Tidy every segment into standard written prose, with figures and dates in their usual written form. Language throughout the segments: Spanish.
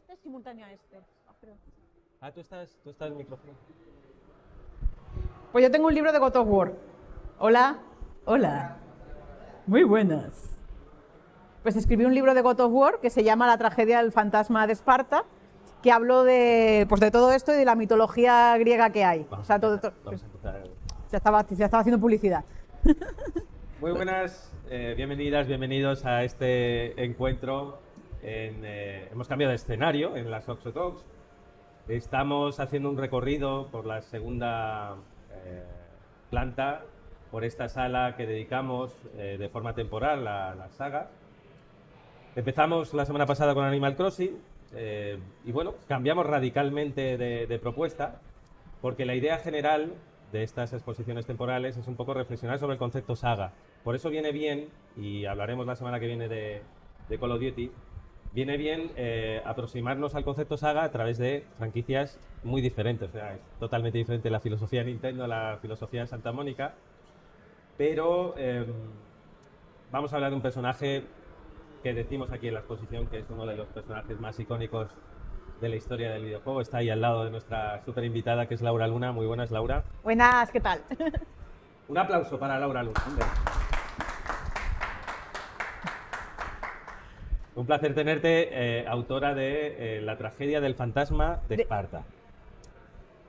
este es simultáneo a este. Ah, tú estás en el micrófono. Pues yo tengo un libro de God of War. Hola. Hola. Muy buenas. Pues escribí un libro de God of War que se llama La tragedia del fantasma de Esparta, que hablo de, pues de todo esto y de la mitología griega que hay. Vamos O sea, a empezar, vamos a empezar. ya estaba haciendo publicidad. Muy buenas, bienvenidas, bienvenidos a este encuentro. Hemos cambiado de escenario en las Oxo Talks. Estamos haciendo un recorrido por la segunda planta, por esta sala que dedicamos de forma temporal a las sagas. Empezamos la semana pasada con Animal Crossing y bueno, cambiamos radicalmente de propuesta porque la idea general de estas exposiciones temporales es un poco reflexionar sobre el concepto saga. Por eso viene bien, y hablaremos la semana que viene de Call of Duty, viene bien aproximarnos al concepto saga a través de franquicias muy diferentes. O sea, es totalmente diferente la filosofía de Nintendo a la filosofía de Santa Mónica, pero vamos a hablar de un personaje que decimos aquí en la exposición que es uno de los personajes más icónicos de la historia del videojuego. Está ahí al lado de nuestra súper invitada, que es Laura Luna. Muy buenas, Laura. Buenas, ¿qué tal? Un aplauso para Laura Luna. Hombre. Un placer tenerte, autora de La tragedia del fantasma de Esparta.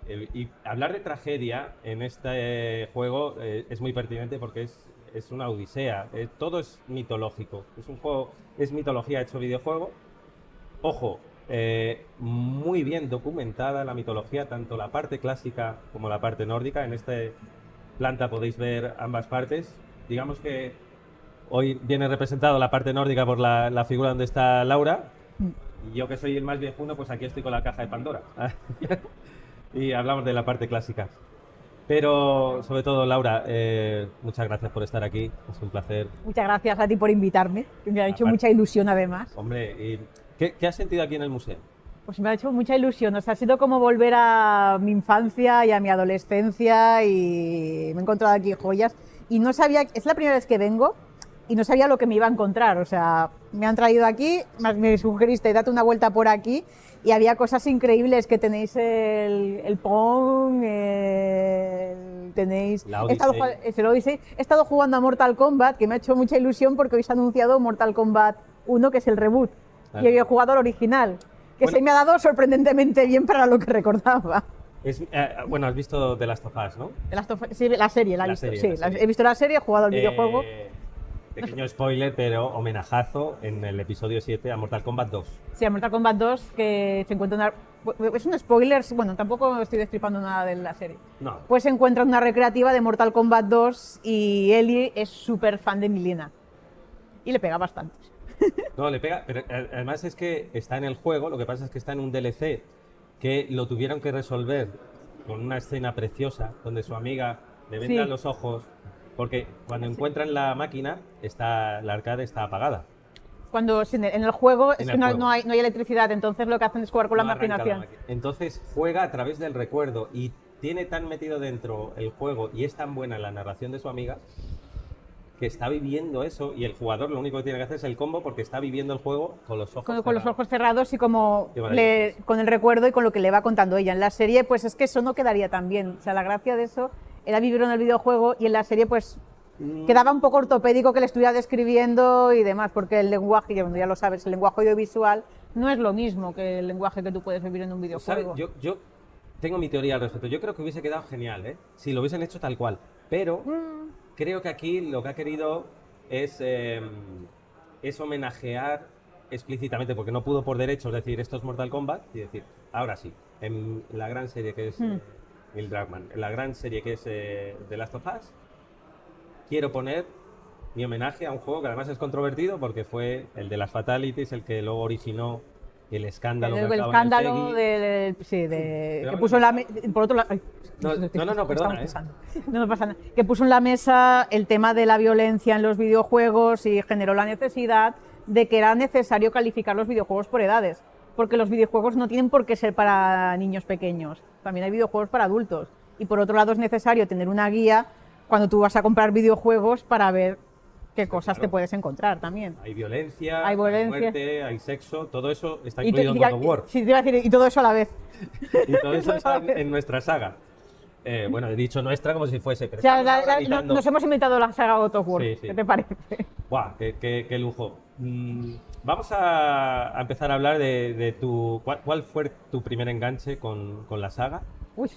Y hablar de tragedia en este juego es muy pertinente porque es una odisea. Todo es mitológico. Es un juego, es mitología hecho videojuego. Ojo, muy bien documentada la mitología, tanto la parte clásica como la parte nórdica. En esta planta podéis ver ambas partes. Digamos que hoy viene representado la parte nórdica por la figura donde está Laura. Y yo, que soy el más viejuno, pues aquí estoy con la caja de Pandora. Y hablamos de la parte clásica. Pero sobre todo, Laura, muchas gracias por estar aquí. Es un placer. Muchas gracias a ti por invitarme, que me ha hecho mucha ilusión además. Hombre, ¿y qué has sentido aquí en el museo? Pues me ha hecho mucha ilusión, o sea, ha sido como volver a mi infancia y a mi adolescencia, y me he encontrado aquí joyas y no sabía, es la primera vez que vengo y no sabía lo que me iba a encontrar. O sea, me han traído aquí, me sugeriste date una vuelta por aquí y había cosas increíbles, que tenéis el Pong, tenéis... He estado jugando a Mortal Kombat, que me ha hecho mucha ilusión porque hoy se ha anunciado Mortal Kombat 1, que es el reboot. Claro. Y había jugado al original, que bueno, se me ha dado sorprendentemente bien para lo que recordaba. Bueno, has visto The Last of Us, ¿no? Sí, la serie, la he visto. Sí, he visto la serie, he jugado al videojuego. Pequeño spoiler, pero homenajazo en el episodio 7 a Mortal Kombat 2. Sí, a Mortal Kombat 2, que se encuentra es un spoiler, bueno, tampoco estoy destripando nada de la serie. No. Pues se encuentra una recreativa de Mortal Kombat 2 y Ellie es súper fan de Milena. Y le pega bastante. No, le pega, pero además es que está en el juego, lo que pasa es que está en un DLC que lo tuvieron que resolver con una escena preciosa donde su amiga le venda los ojos, porque cuando encuentran la máquina, la arcade está apagada. Cuando en el juego es que no hay electricidad, entonces lo que hacen es jugar con la imaginación. Entonces juega a través del recuerdo y tiene tan metido dentro el juego y es tan buena la narración de su amiga que está viviendo eso, y el jugador lo único que tiene que hacer es el combo porque está viviendo el juego con los ojos cerrados. Con los ojos cerrados y con el recuerdo y con lo que le va contando ella. En la serie, pues es que eso no quedaría tan bien. O sea, la gracia de eso era vivirlo en el videojuego, y en la serie, pues quedaba un poco ortopédico que le estuviera describiendo y demás, porque el lenguaje, ya lo sabes, el lenguaje audiovisual no es lo mismo que el lenguaje que tú puedes vivir en un videojuego. ¿Sabes? Yo tengo mi teoría al respecto. Yo creo que hubiese quedado genial, si lo hubiesen hecho tal cual, pero creo que aquí lo que ha querido es homenajear explícitamente, porque no pudo por derechos decir esto es Mortal Kombat y decir, ahora sí, en la gran serie que es Neil Druckmann, en la gran serie que es The Last of Us, quiero poner mi homenaje a un juego que además es controvertido porque fue el de las Fatalities, el que luego originó el escándalo. El escándalo que puso en la mesa. Por otro lado. No, perdona. No pasa nada. Que puso en la mesa el tema de la violencia en los videojuegos y generó la necesidad de que era necesario calificar los videojuegos por edades. Porque los videojuegos no tienen por qué ser para niños pequeños. También hay videojuegos para adultos. Y por otro lado, es necesario tener una guía cuando tú vas a comprar videojuegos para ver qué cosas claro. te puedes encontrar también. Hay violencia, Hay hay violencia. muerte, hay sexo, todo eso está Y, incluido en God of War. sí, te iba a decir, y todo eso a la vez. Y todo eso Todo eso a está la vez. en nuestra saga. Bueno, he dicho nuestra como si fuese, pero O sea, estamos ahora habitando... nos hemos inventado la saga God of War. Sí, sí. ¿Qué te parece? ¡Guau! ¡Qué lujo! Vamos a empezar a hablar de tu... ¿Cuál fue tu primer enganche con la saga? Uy,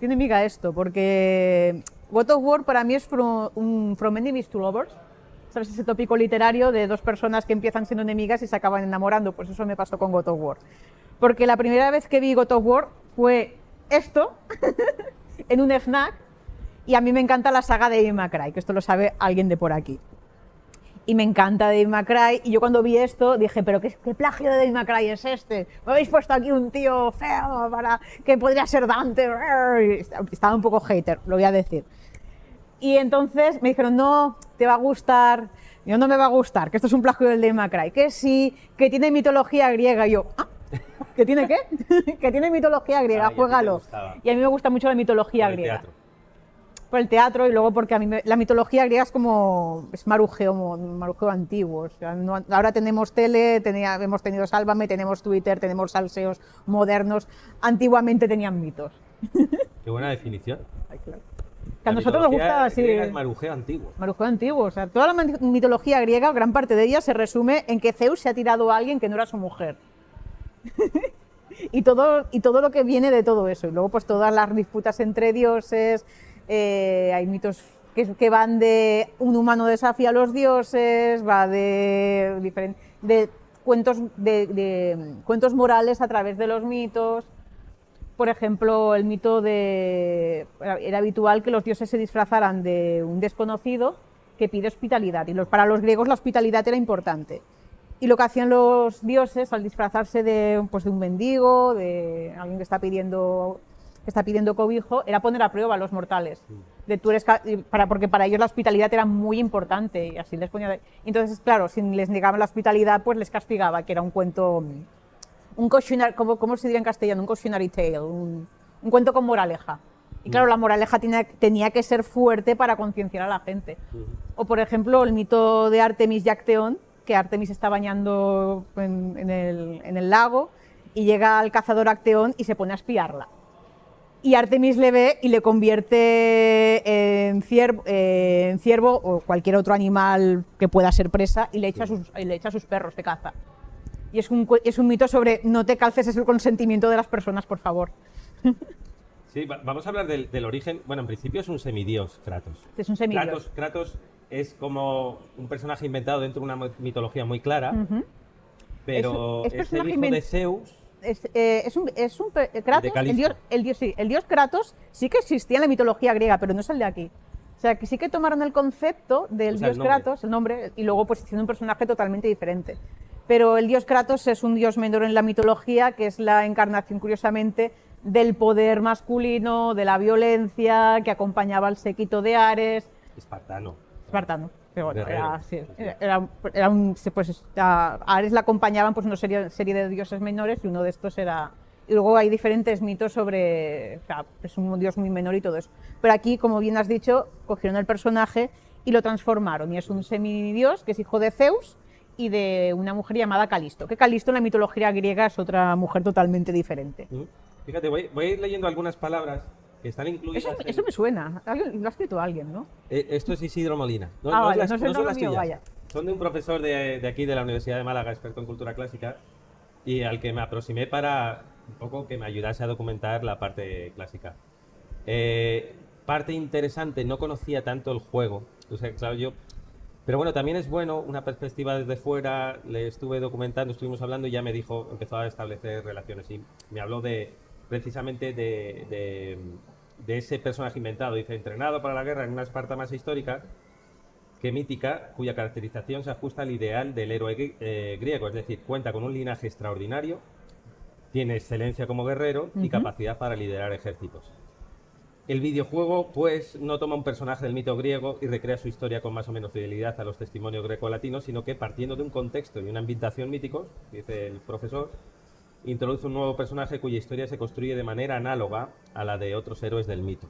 tiene miga esto, porque God of War para mí es From Enemies to Lovers. ¿Sabes? Ese tópico literario de dos personas que empiezan siendo enemigas y se acaban enamorando. Pues eso me pasó con God of War. Porque la primera vez que vi God of War fue esto, en un FNAC, y a mí me encanta la saga de Devil May Cry, que esto lo sabe alguien de por aquí. Y me encanta Devil May Cry, y yo cuando vi esto dije, pero ¿qué plagio de Devil May Cry es este? ¿Me habéis puesto aquí un tío feo para que podría ser Dante? Estaba un poco hater, lo voy a decir. Y entonces me dijeron, no, te va a gustar. Yo, no me va a gustar, que esto es un plagio del Devil May Cry. Que sí, que tiene mitología griega. Y yo, ¿ah? ¿Que tiene qué? Que tiene mitología griega, juégalo. Y a mí me gusta mucho la mitología griega. Teatro. Por el teatro, y luego porque a mí la mitología griega es como marujeo antiguo. O sea, ahora tenemos tele, hemos tenido Sálvame, tenemos Twitter, tenemos salseos modernos. Antiguamente tenían mitos. Qué buena definición. Ay, claro. Que a nosotros nos gusta así. Es marujeo antiguo. Marujeo antiguo. O sea, toda la mitología griega, gran parte de ella se resume en que Zeus se ha tirado a alguien que no era su mujer. y todo lo que viene de todo eso. Y luego, pues todas las disputas entre dioses. Hay mitos que van de un humano desafía a los dioses, va de cuentos morales a través de los mitos. Por ejemplo, el mito era habitual que los dioses se disfrazaran de un desconocido que pide hospitalidad, y para los griegos la hospitalidad era importante. Y lo que hacían los dioses al disfrazarse de un mendigo, de alguien que está pidiendo cobijo, era poner a prueba a los mortales. Porque para ellos la hospitalidad era muy importante, y así les ponía. Entonces, claro, si les negaban la hospitalidad, pues les castigaba, que era un cuento, ¿cómo se diría en castellano? Un cautionary tale, un cuento con moraleja. Y claro, la moraleja tenía que ser fuerte para concienciar a la gente. O, por ejemplo, el mito de Artemis y Acteón, que Artemis está bañando en el lago, y llega el cazador Acteón y se pone a espiarla. Y Artemis le ve y le convierte en ciervo o cualquier otro animal que pueda ser presa, y le echa a sus perros de caza. Y es un mito sobre no te calces el consentimiento de las personas, por favor. Sí, vamos a hablar del origen. Bueno, en principio es un semidios, Kratos. Es un semidios. Kratos es como un personaje inventado dentro de una mitología muy clara, pero es el hijo de Zeus. Kratos, el dios Kratos sí que existía en la mitología griega, pero no es el de aquí. O sea, que sí que tomaron el concepto del dios Kratos, el nombre, y luego pues hicieron un personaje totalmente diferente. Pero el dios Kratos es un dios menor en la mitología, que es la encarnación, curiosamente, del poder masculino, de la violencia, que acompañaba al séquito de Ares. Espartano. Pero bueno, a Ares la acompañaban pues una serie de dioses menores, y uno de estos era. Y luego hay diferentes mitos sobre. O sea, es un dios muy menor y todo eso. Pero aquí, como bien has dicho, cogieron el personaje y lo transformaron. Y es un semidios que es hijo de Zeus y de una mujer llamada Calisto. Que Calisto en la mitología griega es otra mujer totalmente diferente. Fíjate, voy a ir leyendo algunas palabras que están incluidas. Eso me suena. Lo ha escrito alguien, ¿no? Esto es Isidro Molina. No son las tuyas. Vaya. Son de un profesor de aquí, de la Universidad de Málaga, experto en cultura clásica, y al que me aproximé para un poco que me ayudase a documentar la parte clásica. Parte interesante, no conocía tanto el juego. O sea, claro, pero bueno, también es bueno una perspectiva desde fuera. Le estuve documentando, estuvimos hablando, y ya me dijo, empezó a establecer relaciones, y me habló precisamente de ese personaje inventado. Dice, entrenado para la guerra en una Esparta más histórica que mítica, cuya caracterización se ajusta al ideal del héroe griego, es decir, cuenta con un linaje extraordinario, tiene excelencia como guerrero y capacidad para liderar ejércitos. El videojuego, pues, no toma un personaje del mito griego y recrea su historia con más o menos fidelidad a los testimonios greco-latinos, sino que, partiendo de un contexto y una ambientación míticos, dice el profesor, introduce un nuevo personaje cuya historia se construye de manera análoga a la de otros héroes del mito.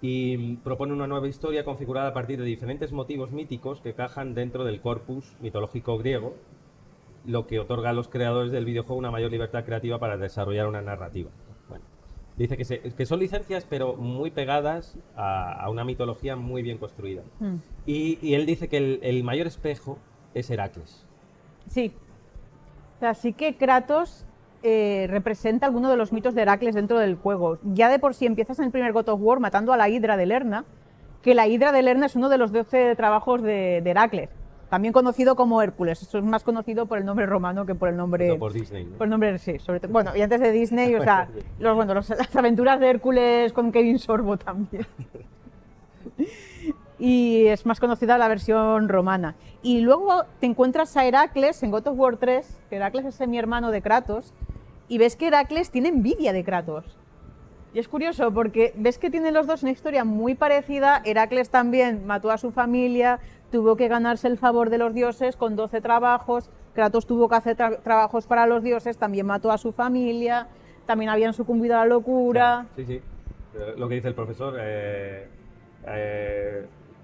y propone una nueva historia configurada a partir de diferentes motivos míticos que cajan dentro del corpus mitológico griego, lo que otorga a los creadores del videojuego una mayor libertad creativa para desarrollar una narrativa. Bueno, dice que son licencias, pero muy pegadas a una mitología muy bien construida. Y él dice que el mayor espejo es Heracles. Sí. O sea, sí que Kratos representa alguno de los mitos de Heracles dentro del juego. Ya de por sí empiezas en el primer God of War matando a la Hidra de Lerna, que la Hidra de Lerna es uno de los 12 trabajos de Heracles, también conocido como Hércules. Eso es más conocido por el nombre romano que por el nombre... No, por Disney, ¿no? Por el nombre, sí, sobre todo. Bueno, y antes de Disney, o sea, las aventuras de Hércules con Kevin Sorbo también. Y es más conocida la versión romana. Y luego te encuentras a Heracles en God of War 3, que Heracles es semi-hermano de Kratos, y ves que Heracles tiene envidia de Kratos. Y es curioso porque ves que tienen los dos una historia muy parecida. Heracles también mató a su familia, tuvo que ganarse el favor de los dioses con 12 trabajos. Kratos tuvo que hacer trabajos para los dioses, también mató a su familia, también habían sucumbido a la locura. Sí, sí. Lo que dice el profesor,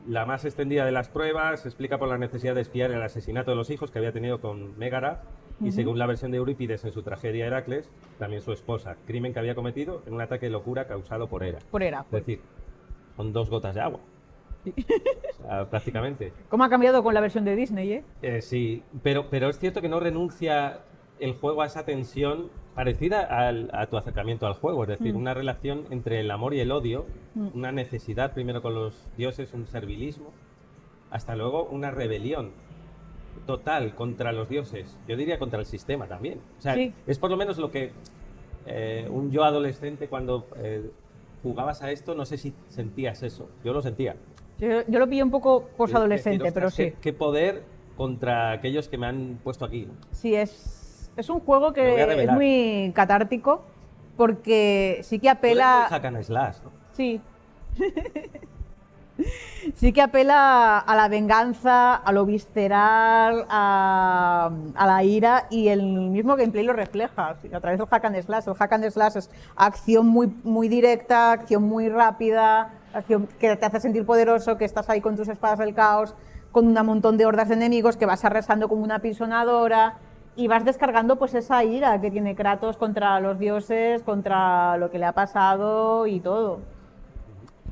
la más extendida de las pruebas se explica por la necesidad de espiar el asesinato de los hijos que había tenido con Mégara y, según la versión de Eurípides en su tragedia Heracles, también su esposa, crimen que había cometido en un ataque de locura causado por Hera. Por Hera. Es decir, son 2 gotas de agua. O sea, prácticamente. ¿Cómo ha cambiado con la versión de Disney, Sí, pero es cierto que no renuncia el juego a esa tensión parecida a tu acercamiento al juego, es decir, una relación entre el amor y el odio, una necesidad primero con los dioses, un servilismo, hasta luego una rebelión total contra los dioses, yo diría contra el sistema también. O sea, sí. Es por lo menos lo que un yo adolescente cuando jugabas a esto, no sé si sentías eso, yo lo sentía. Yo lo pillé un poco posadolescente, pero sí. Qué poder contra aquellos que me han puesto aquí, ¿no? Sí, es un juego que es muy catártico porque sí que apela... Hack and slash, ¿no? Sí. Sí que apela a la venganza, a lo visceral, a la ira, y el mismo gameplay lo refleja a través del hack and slash. El hack and slash es acción muy directa, acción muy rápida, acción que te hace sentir poderoso, que estás ahí con tus espadas del caos, con un montón de hordas de enemigos que vas arrasando como una pisonadora y vas descargando pues esa ira que tiene Kratos contra los dioses, contra lo que le ha pasado y todo.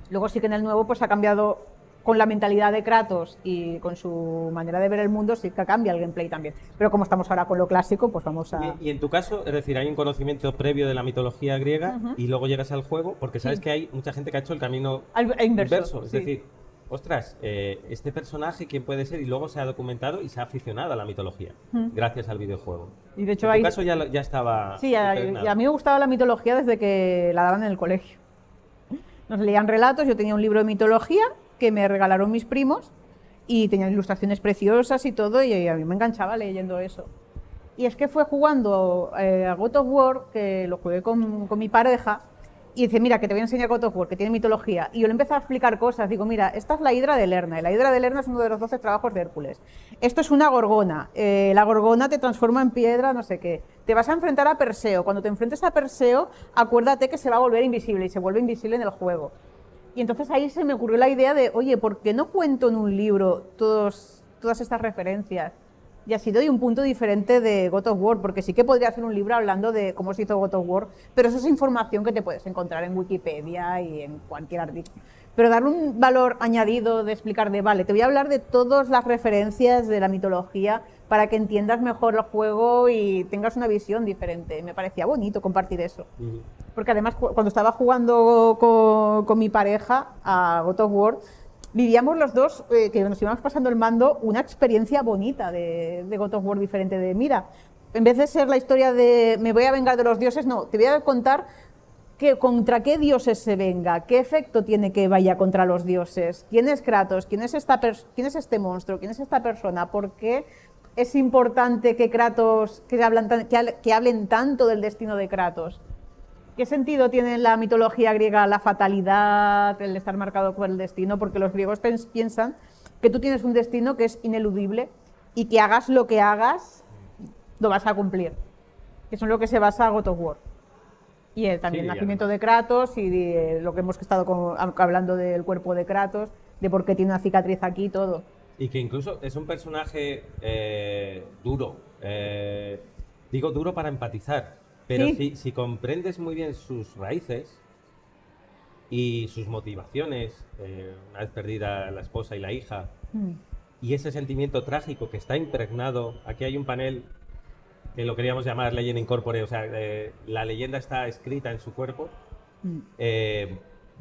Luego sí que en el nuevo pues ha cambiado con la mentalidad de Kratos y con su manera de ver el mundo, sí que cambia el gameplay también. Pero como estamos ahora con lo clásico, pues vamos a... Y en tu caso, es decir, hay un conocimiento previo de la mitología griega y luego llegas al juego, porque sabes que hay mucha gente que ha hecho el camino inverso. Es decir, ostras, este personaje, ¿quién puede ser? Y luego se ha documentado y se ha aficionado a la mitología, gracias al videojuego. Y de hecho en tu caso ya estaba... Sí, y a mí me gustaba la mitología desde que la daban en el colegio. Nos leían relatos, yo tenía un libro de mitología que me regalaron mis primos y tenía ilustraciones preciosas y todo, y a mí me enganchaba leyendo eso. Y es que fue jugando a God of War, que lo jugué con mi pareja, y dice, mira, que te voy a enseñar God of War, que tiene mitología. Y yo le empecé a explicar cosas, digo, mira, esta es la Hidra de Lerna, y la Hidra de Lerna es uno de los 12 trabajos de Hércules. Esto es una gorgona, la gorgona te transforma en piedra, no sé qué. Te vas a enfrentar a Perseo, cuando te enfrentes a Perseo, acuérdate que se va a volver invisible, y se vuelve invisible en el juego. Y entonces ahí se me ocurrió la idea de, oye, ¿por qué no cuento en un libro todas estas referencias? Y así doy un punto diferente de God of War, porque sí que podría hacer un libro hablando de cómo se hizo God of War, pero eso es información que te puedes encontrar en Wikipedia y en cualquier artículo. Pero darle un valor añadido de explicar de, vale, te voy a hablar de todas las referencias de la mitología para que entiendas mejor el juego y tengas una visión diferente. Me parecía bonito compartir eso. Porque además cuando estaba jugando con mi pareja a God of War, vivíamos los dos, que nos íbamos pasando el mando, una experiencia bonita de God of War diferente. De, mira, en vez de ser la historia de me voy a vengar de los dioses, no, te voy a contar contra qué dioses se venga, qué efecto tiene que vaya contra los dioses, quién es Kratos, quién es este monstruo, quién es esta persona, por qué es importante que Kratos, que hablen tanto del destino de Kratos. ¿Qué sentido tiene en la mitología griega la fatalidad, el estar marcado por el destino? Porque los griegos piensan que tú tienes un destino que es ineludible y que hagas lo que hagas, lo vas a cumplir. Eso es en lo que se basa God of War. Y también Sí, el nacimiento de Kratos y lo que hemos estado hablando del cuerpo de Kratos, de por qué tiene una cicatriz aquí y todo. Y que incluso es un personaje duro. Digo duro para empatizar, pero Sí. si comprendes muy bien sus raíces y sus motivaciones, una vez perdida la esposa y la hija, Mm. y ese sentimiento trágico que está impregnado, aquí hay un panel que lo queríamos llamar Legend in Corpore, o sea, la leyenda está escrita en su cuerpo, Mm.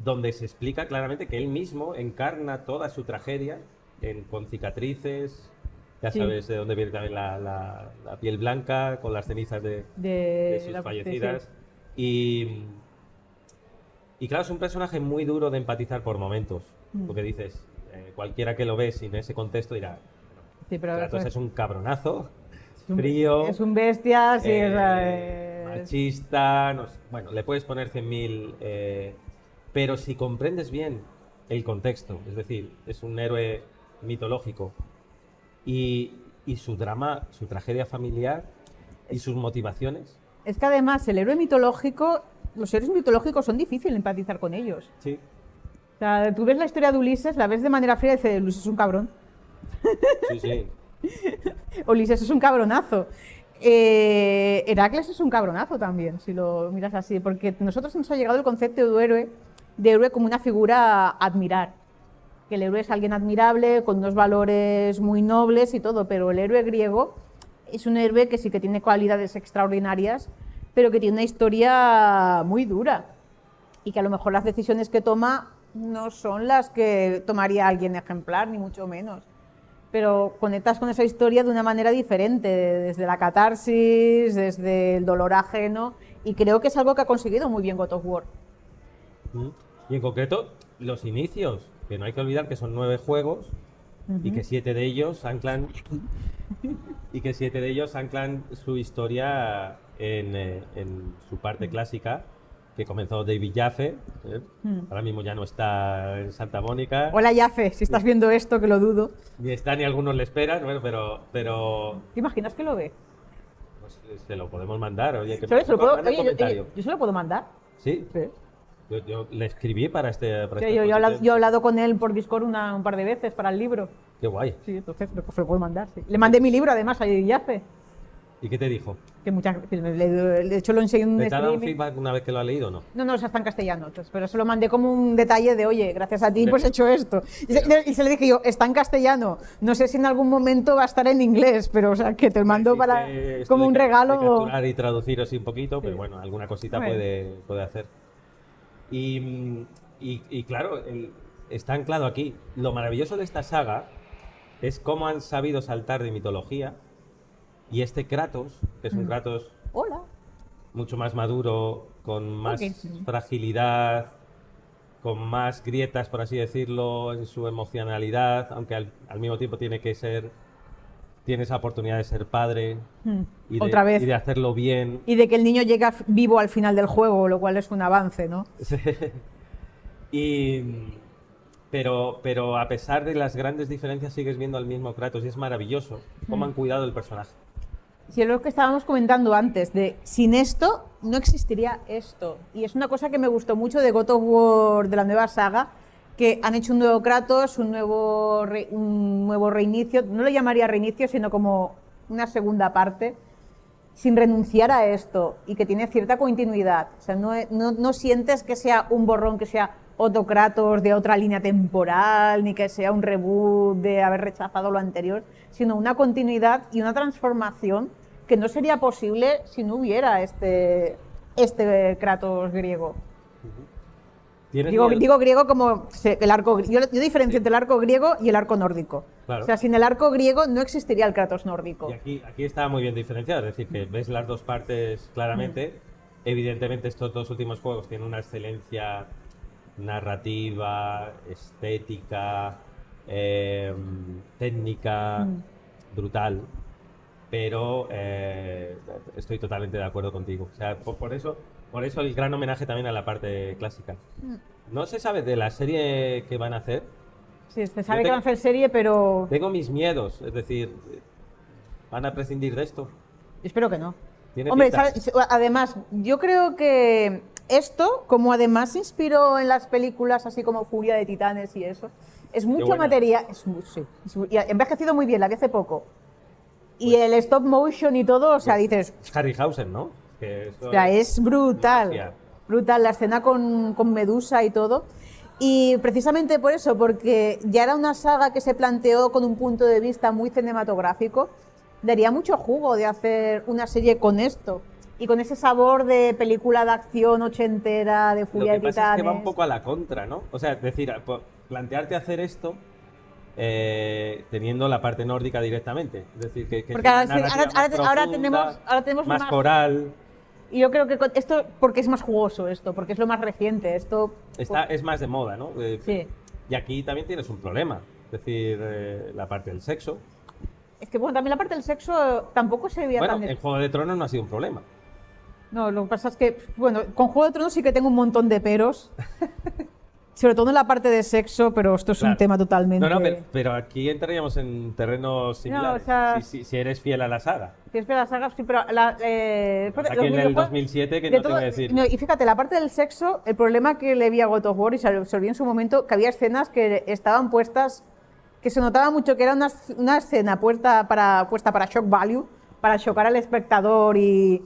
donde se explica claramente que él mismo encarna toda su tragedia con cicatrices, ya Sí. sabes de dónde viene también la piel blanca, con las cenizas de sus fallecidas. Y claro, es un personaje muy duro de empatizar por momentos, porque dices, cualquiera que lo ve sin ese contexto dirá, Sí, pero Kratos es un cabronazo, un- frío, es un bestia, sí, machista, bueno, le puedes poner 100.000, pero si comprendes bien el contexto, es decir, es un héroe mitológico y su drama, su tragedia familiar y sus motivaciones, es que además el héroe mitológico, los héroes mitológicos son difíciles de empatizar con ellos. sí, O sea, tú ves la historia de Ulises, la ves de manera fría y dices, Ulises es un cabrón. sí, sí, Ulises es un cabronazo. Heracles es un cabronazo también, si lo miras así, porque nosotros nos ha llegado el concepto de héroe como una figura a admirar. Que el héroe es alguien admirable, con unos valores muy nobles y todo, pero el héroe griego es un héroe que sí que tiene cualidades extraordinarias, pero que tiene una historia muy dura y que a lo mejor las decisiones que toma no son las que tomaría alguien ejemplar, ni mucho menos. Pero conectas con esa historia de una manera diferente, desde la catarsis, desde el dolor ajeno, y creo que es algo que ha conseguido muy bien God of War. Mm. Y en concreto, los inicios, que no hay que olvidar que son 9 juegos y que 7 de ellos anclan su historia en su parte clásica, que comenzó David Jaffe, ¿eh? Ahora mismo ya no está en Santa Mónica, Hola Yafe, si estás viendo esto, que lo dudo. ni está ni algunos le esperan, bueno, pero ¿Te imaginas que lo ve? pues, se lo podemos mandar, oye, que Se lo puedo, manda oye, comentario. yo se lo puedo mandar. Sí, Sí. yo le escribí para Sí, esta yo he exposición. hablado con él por Discord un par de veces para el libro. Qué guay. Sí, entonces se lo puedo mandar. Sí. Le mandé mi libro además a Yafe. ¿Y qué te dijo? De hecho lo enseñé en un ¿Te ha dado un streaming. feedback una vez que lo ha leído o no? No, o sea, está en castellano, entonces, pero se lo mandé como un detalle de, oye, gracias a ti pues he hecho esto. Y se le dije yo, está en castellano, no sé si en algún momento va a estar en inglés, pero o sea, que te lo mando para Existe esto como de un de regalo. capturar y traducir así un poquito, pero bueno, alguna cosita Bueno. puede hacer. Y claro, está anclado aquí. Lo maravilloso de esta saga es cómo han sabido saltar de mitología y este Kratos, que es un Kratos Hola. mucho más maduro, con más Ok. fragilidad, con más grietas, por así decirlo, en su emocionalidad, aunque al mismo tiempo tiene esa oportunidad de ser padre Otra vez. y de hacerlo bien. Y de que el niño llega vivo al final del juego, lo cual es un avance, ¿no? Y, pero a pesar de las grandes diferencias sigues viendo al mismo Kratos y es maravilloso cómo han cuidado el personaje. Si es lo que estábamos comentando antes, de sin esto no existiría esto. Y es una cosa que me gustó mucho de God of War, de la nueva saga, que han hecho un nuevo Kratos, un nuevo reinicio, no lo llamaría reinicio, sino como una segunda parte, sin renunciar a esto y que tiene cierta continuidad. O sea, no sientes que sea un borrón, que sea otro Kratos de otra línea temporal, ni que sea un reboot de haber rechazado lo anterior, sino una continuidad y una transformación que no sería posible si no hubiera este Kratos griego. Digo griego como el arco. Yo diferencio entre el arco griego y el arco nórdico. Claro. O sea, sin el arco griego no existiría el Kratos nórdico. Y aquí está muy bien diferenciado, es decir, que ves las dos partes claramente. Evidentemente estos dos últimos juegos tienen una excelencia narrativa, estética, técnica brutal, pero estoy totalmente de acuerdo contigo. O sea, por eso el gran homenaje también a la parte clásica. No se sabe de la serie que van a hacer. Sí, se sabe que van a hacer serie, pero Tengo mis miedos, es decir, ¿van a prescindir de esto? espero que no. Tiene Hombre, pinta. además, yo creo que esto, como además se inspiró en las películas así como Furia de Titanes y eso, es mucho buena. material. Sí, y ha envejecido muy bien, la vi hace poco. Y Pues- el stop motion y todo, o sea, Pues, dices, Harryhausen, ¿no? Que eso o sea, es brutal. magia. Brutal, la escena con Medusa y todo. Y precisamente por eso, porque ya era una saga que se planteó con un punto de vista muy cinematográfico, daría mucho jugo de hacer una serie con esto. Y con ese sabor de película de acción ochentera, de Lo Furia que de pasa es que va un Titanes. poco a la contra, ¿no? O sea, es decir, plantearte hacer esto teniendo la parte nórdica directamente. Es decir, que es Porque una ahora, narrativa más profunda, ahora tenemos más más. coral. Y yo creo que esto, porque es más jugoso esto, porque es lo más reciente. Esto. Es más de moda, ¿no? Sí. Y aquí también tienes un problema. Es decir, la parte del sexo. Es que bueno, también la parte del sexo tampoco se veía Bueno, tan. en Juego de Tronos no ha sido un problema. No, lo que pasa es que, bueno, con Juego de Tronos sí que tengo un montón de peros. Sobre todo en la parte de sexo, pero esto es un Claro. tema totalmente. No, pero aquí entraríamos en terrenos similares. o sea- si eres fiel a la saga. Sí, espera, la saga, sí, pero Pues aquí en el 2007, que de no te voy a decir. no, y fíjate, la parte del sexo, el problema que le vi a God of War, y se olvidó en su momento, que había escenas que estaban puestas, que se notaba mucho que era una escena puesta para shock value, para chocar al espectador y...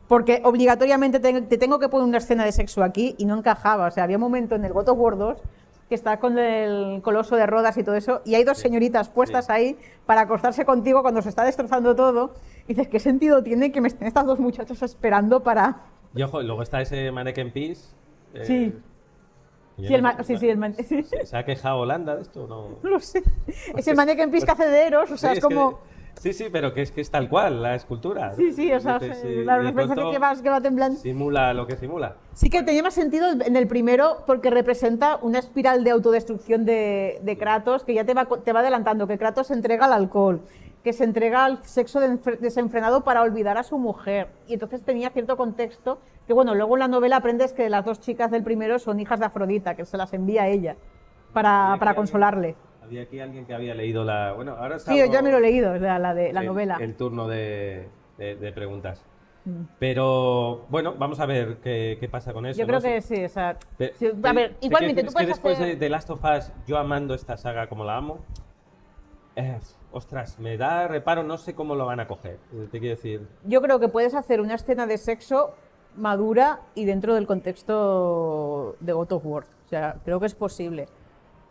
Porque obligatoriamente te tengo que poner una escena de sexo aquí y no encajaba. O sea, había un momento en el God of War 2 que está con el coloso de Rodas y todo eso, y hay dos señoritas puestas ahí para acostarse contigo cuando se está destrozando todo. Y dices, ¿qué sentido tiene que me estén estas dos muchachas esperando para...? Y ojo, luego está ese Mannequin Peace. Sí. yo Sí, no sé, sí. ¿Se ha quejado Holanda de esto o no? No lo sé. Es el Mannequin Peace que hace de Eros, o sea, Sí, es como... sí, pero que es tal cual la escultura. Sí, o sea, Dices, la de referencia pronto que va temblando. simula lo que simula. Sí que tenía más sentido en el primero porque representa una espiral de autodestrucción de Kratos que ya te va adelantando, que Kratos se entrega al alcohol, que se entrega al sexo desenfrenado para olvidar a su mujer. Y entonces tenía cierto contexto que, bueno, luego en la novela aprendes que las dos chicas del primero son hijas de Afrodita, que se las envía ella para consolarle. Había aquí alguien que había leído la... Bueno, ahora Sí, yo ya me lo he leído, la novela. El turno de preguntas. Pero bueno, vamos a ver qué pasa con eso. Yo creo ¿no? que sí, o sea, Pe- sí, a ver, te igualmente quiero tú decir, es que puedes después hacer... de Last of Us, yo amando esta saga como la amo, ostras, me da reparo, no sé cómo lo van a coger. Te quiero decir, Yo creo que puedes hacer una escena de sexo madura y dentro del contexto de God of War. O sea, creo que es posible.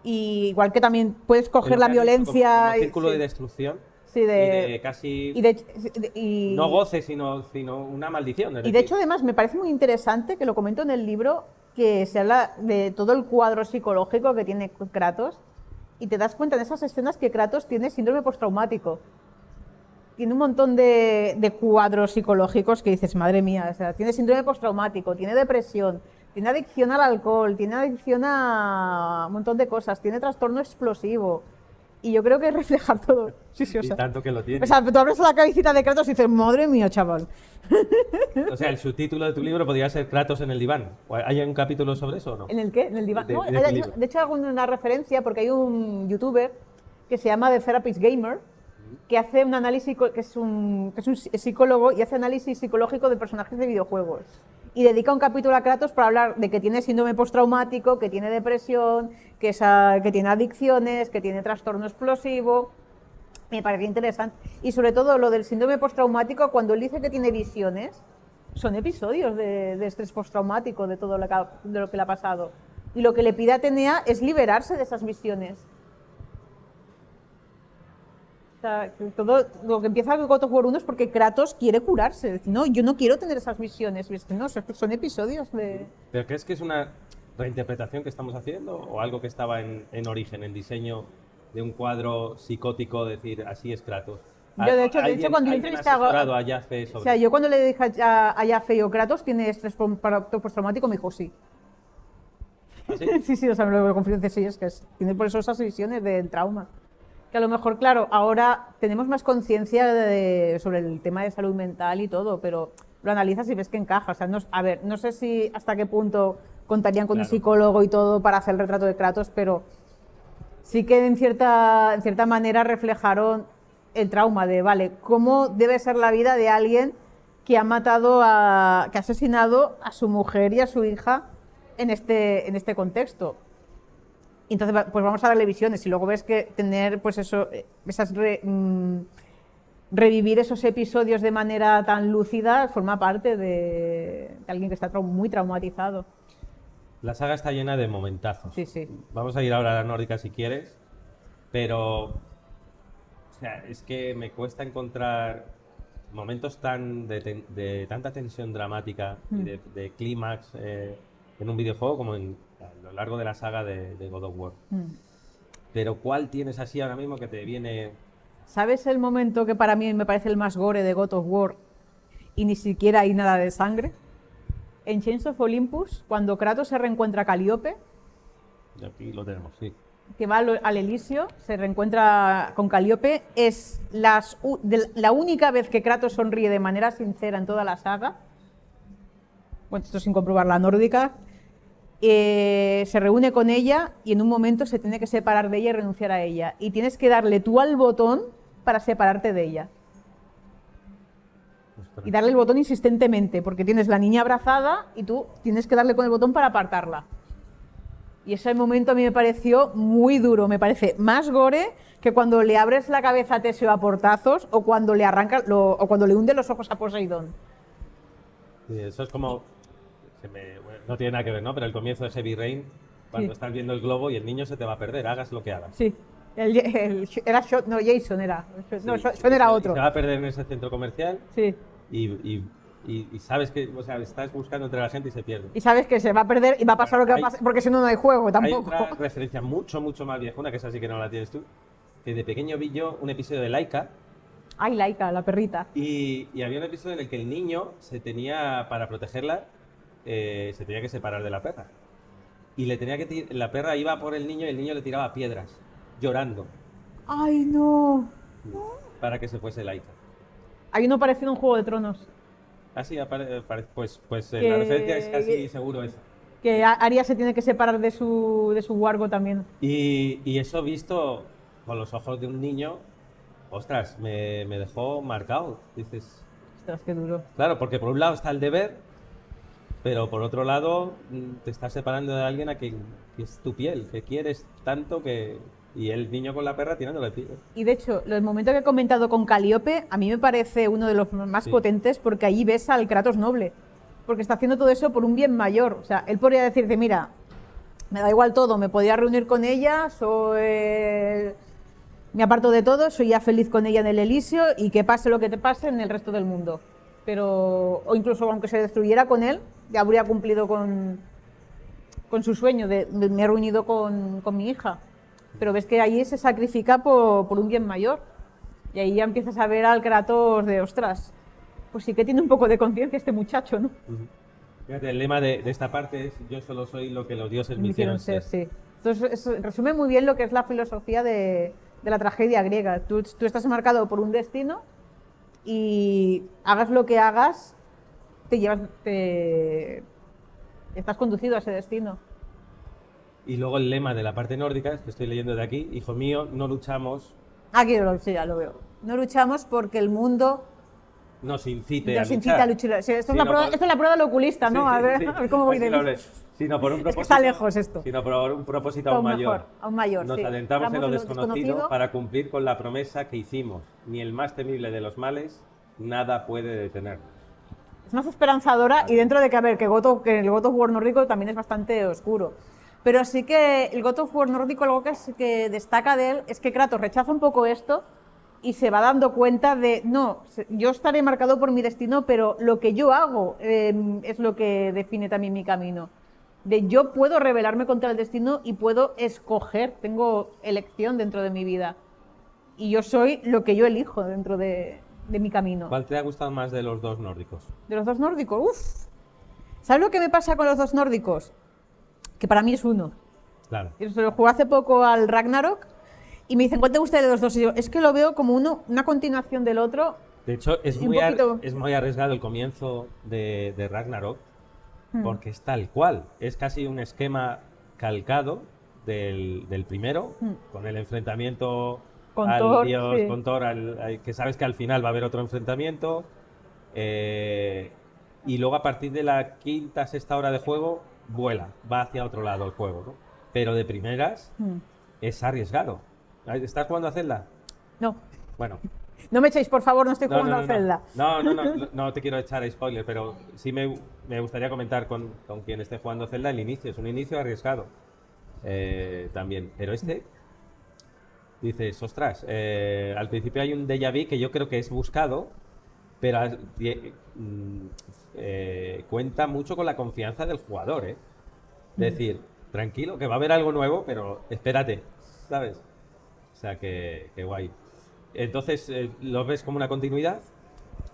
Y igual que también puedes coger lo la que has dicho violencia... como círculo sí, de destrucción sí, y de casi y- no goce, sino una maldición. es y de decir, hecho, además, me parece muy interesante, que lo comento en el libro, que se habla de todo el cuadro psicológico que tiene Kratos y te das cuenta en esas escenas que Kratos tiene síndrome postraumático. Tiene un montón de cuadros psicológicos que dices, madre mía, o sea, tiene síndrome postraumático, tiene depresión, tiene adicción al alcohol, tiene adicción a un montón de cosas, tiene trastorno explosivo. Y yo creo que reflejar todo. Sí, o y sea. tanto que lo tiene. O sea, tú abres la cabecita de Kratos y dices, madre mía, chaval. O sea, el subtítulo de tu libro podría ser Kratos en el diván. ¿Hay un capítulo sobre eso o no? ¿En el qué? ¿En el diván? De- No, de tu libro. de hecho, hago una referencia porque hay un youtuber que se llama The Therapist Gamer que hace un análisis, que es un psicólogo y hace análisis psicológico de personajes de videojuegos. Y dedica un capítulo a Kratos para hablar de que tiene síndrome postraumático, que tiene depresión, que tiene adicciones, que tiene trastorno explosivo. Me parecía interesante. Y sobre todo lo del síndrome postraumático, cuando él dice que tiene visiones, son episodios de estrés postraumático, de todo de lo que le ha pasado. Y lo que le pide a Atenea es liberarse de esas visiones. O sea, que todo lo que empieza con God of War 1 es porque Kratos quiere curarse. Dice, no, yo no quiero tener esas visiones. Y es que no, son episodios de... ¿Pero crees que es una reinterpretación que estamos haciendo o algo que estaba en origen, en diseño de un cuadro psicótico, decir así es Kratos? Yo, de hecho, cuando yo ¿Alguien entrevisté ha a... asesorado a Jaffe sobre O sea, yo cuando le dije a Jaffe o Kratos tiene estrés postraumático, me dijo sí. ¿Ah, sí? Sí, o sea, me lo confío, sí, es que tiene por eso esas visiones del trauma. Que a lo mejor, claro, ahora tenemos más conciencia sobre el tema de salud mental y todo, pero lo analizas y ves que encaja. O sea, a ver, no sé si hasta qué punto contarían con un Claro. psicólogo y todo para hacer el retrato de Kratos, pero sí que en cierta manera reflejaron el trauma de, vale, cómo debe ser la vida de alguien que ha que ha asesinado a su mujer y a su hija en este contexto. Y entonces, pues vamos a darle visiones y luego ves que tener, pues eso, revivir esos episodios de manera tan lúcida forma parte de alguien que está muy traumatizado. La saga está llena de momentazos. Sí, sí. Vamos a ir ahora a la nórdica si quieres, pero o sea, es que me cuesta encontrar momentos de tanta tensión dramática y de clímax en un videojuego como a lo largo de la saga de God of War. Pero ¿cuál tienes así ahora mismo que te viene? ¿Sabes el momento que para mí me parece el más gore de God of War y ni siquiera hay nada de sangre? En Chains of Olympus, cuando Kratos se reencuentra a Calíope, Aquí lo tenemos, sí. que va al Elísio, se reencuentra con Calíope, es la única vez que Kratos sonríe de manera sincera en toda la saga. Bueno, esto sin comprobar la nórdica. Se reúne con ella y en un momento se tiene que separar de ella y renunciar a ella. Y tienes que darle tú al botón para separarte de ella. Y darle el botón insistentemente, porque tienes la niña abrazada y tú tienes que darle con el botón para apartarla. Y ese momento a mí me pareció muy duro, me parece más gore que cuando le abres la cabeza a Teseo a portazos o cuando le o cuando le hunde los ojos a Poseidón. Sí, eso es como... bueno, no tiene nada que ver, ¿no? Pero el comienzo de Heavy Rain, cuando estás viendo el globo y el niño se te va a perder, hagas lo que hagas. Sí, era Sean, no, Jason era. No, Sean era otro. Se va a perder en ese centro comercial. Sí. Y sabes que, o sea, estás buscando entre la gente y se pierde. Y sabes que se va a perder y va a pasar lo que va a pasar, porque si no, no hay juego tampoco. Hay otra referencia mucho más viejuna, que esa sí que no la tienes tú, que de pequeño vi yo un episodio de Laika. Ay, Laika, la perrita. Y había un episodio en el que el niño para protegerla, se tenía que separar de la perra. Y la perra iba por el niño y el niño le tiraba piedras, llorando, Ay, no. para que se fuese Laika. Hay uno parecido a un Juego de Tronos. Así, pues la referencia es casi seguro esa. Que Arya se tiene que separar de su wargo también. Y eso visto con los ojos de un niño, ostras, me dejó marcado. Dices, Ostras, qué duro. claro, porque por un lado está el deber, pero por otro lado te estás separando de alguien que es tu piel, que quieres tanto y el niño con la perra tirándole piedras. Y de hecho, el momento que he comentado con Calíope, a mí me parece uno de los más potentes porque ahí ves al Kratos noble. Porque está haciendo todo eso por un bien mayor. O sea, él podría decirte, mira, me da igual todo, me podía reunir con ella, me aparto de todo, soy ya feliz con ella en el Elísio y que pase lo que te pase en el resto del mundo. Pero, o incluso aunque se destruyera con él, ya habría cumplido con su sueño de me he reunido con mi hija. Pero ves que ahí se sacrifica por un bien mayor. Y ahí ya empiezas a ver al Kratos de, ostras, pues sí que tiene un poco de conciencia este muchacho, ¿no? Fíjate, el lema de esta parte es: yo solo soy lo que los dioses me hicieron ser. Sí. Entonces, eso resume muy bien lo que es la filosofía de la tragedia griega. Tú estás marcado por un destino y hagas lo que hagas, estás conducido a ese destino. Y luego el lema de la parte nórdica, que estoy leyendo de aquí: hijo mío, no luchamos. Aquí sí, ya lo veo. No luchamos porque el mundo nos incite a luchar. Sí, esto es la prueba del oculista, ¿no? A ver cómo voy de mí. Sino por un propósito, es que está lejos esto. Sino por un propósito aún mayor. Nos adentramos en lo desconocido para cumplir con la promesa que hicimos. Ni el más temible de los males, nada puede detenernos. Es más esperanzadora y dentro de que, a ver, que el God of War nórdico también es bastante oscuro. Pero sí que el God of War nórdico, algo que destaca de él es que Kratos rechaza un poco esto y se va dando cuenta de, no, yo estaré marcado por mi destino, pero lo que yo hago es lo que define también mi camino. De yo puedo rebelarme contra el destino y puedo escoger, tengo elección dentro de mi vida. Y yo soy lo que yo elijo dentro de mi camino. ¿Cuál te ha gustado más de los dos nórdicos? De los dos nórdicos, uff. ¿Sabes lo que me pasa con los dos nórdicos? Que para mí es uno. Claro. Yo se lo jugué hace poco al Ragnarok y me dicen, ¿cuál te gusta de los dos? Y yo, es que lo veo como una continuación del otro. De hecho, es muy arriesgado el comienzo de Ragnarok, porque es tal cual. Es casi un esquema calcado del primero, con el enfrentamiento con al Thor, dios, sí. con Thor, que sabes que al final va a haber otro enfrentamiento. Y luego a partir de la quinta, sexta hora de juego, vuela, va hacia otro lado el juego, ¿no? Pero de primeras es arriesgado. ¿Estás jugando a Zelda? No. Bueno. No me echéis, por favor, no estoy No, jugando no, a no, Zelda. no te quiero echar spoiler, pero sí me gustaría comentar con quien esté jugando Zelda el inicio. Es un inicio arriesgado también. Pero dices, ostras, al principio hay un déjà vu que yo creo que es buscado, pero cuenta mucho con la confianza del jugador, ¿eh? Es decir, tranquilo, que va a haber algo nuevo, pero espérate, ¿sabes? O sea, que guay. Entonces, ¿lo ves como una continuidad?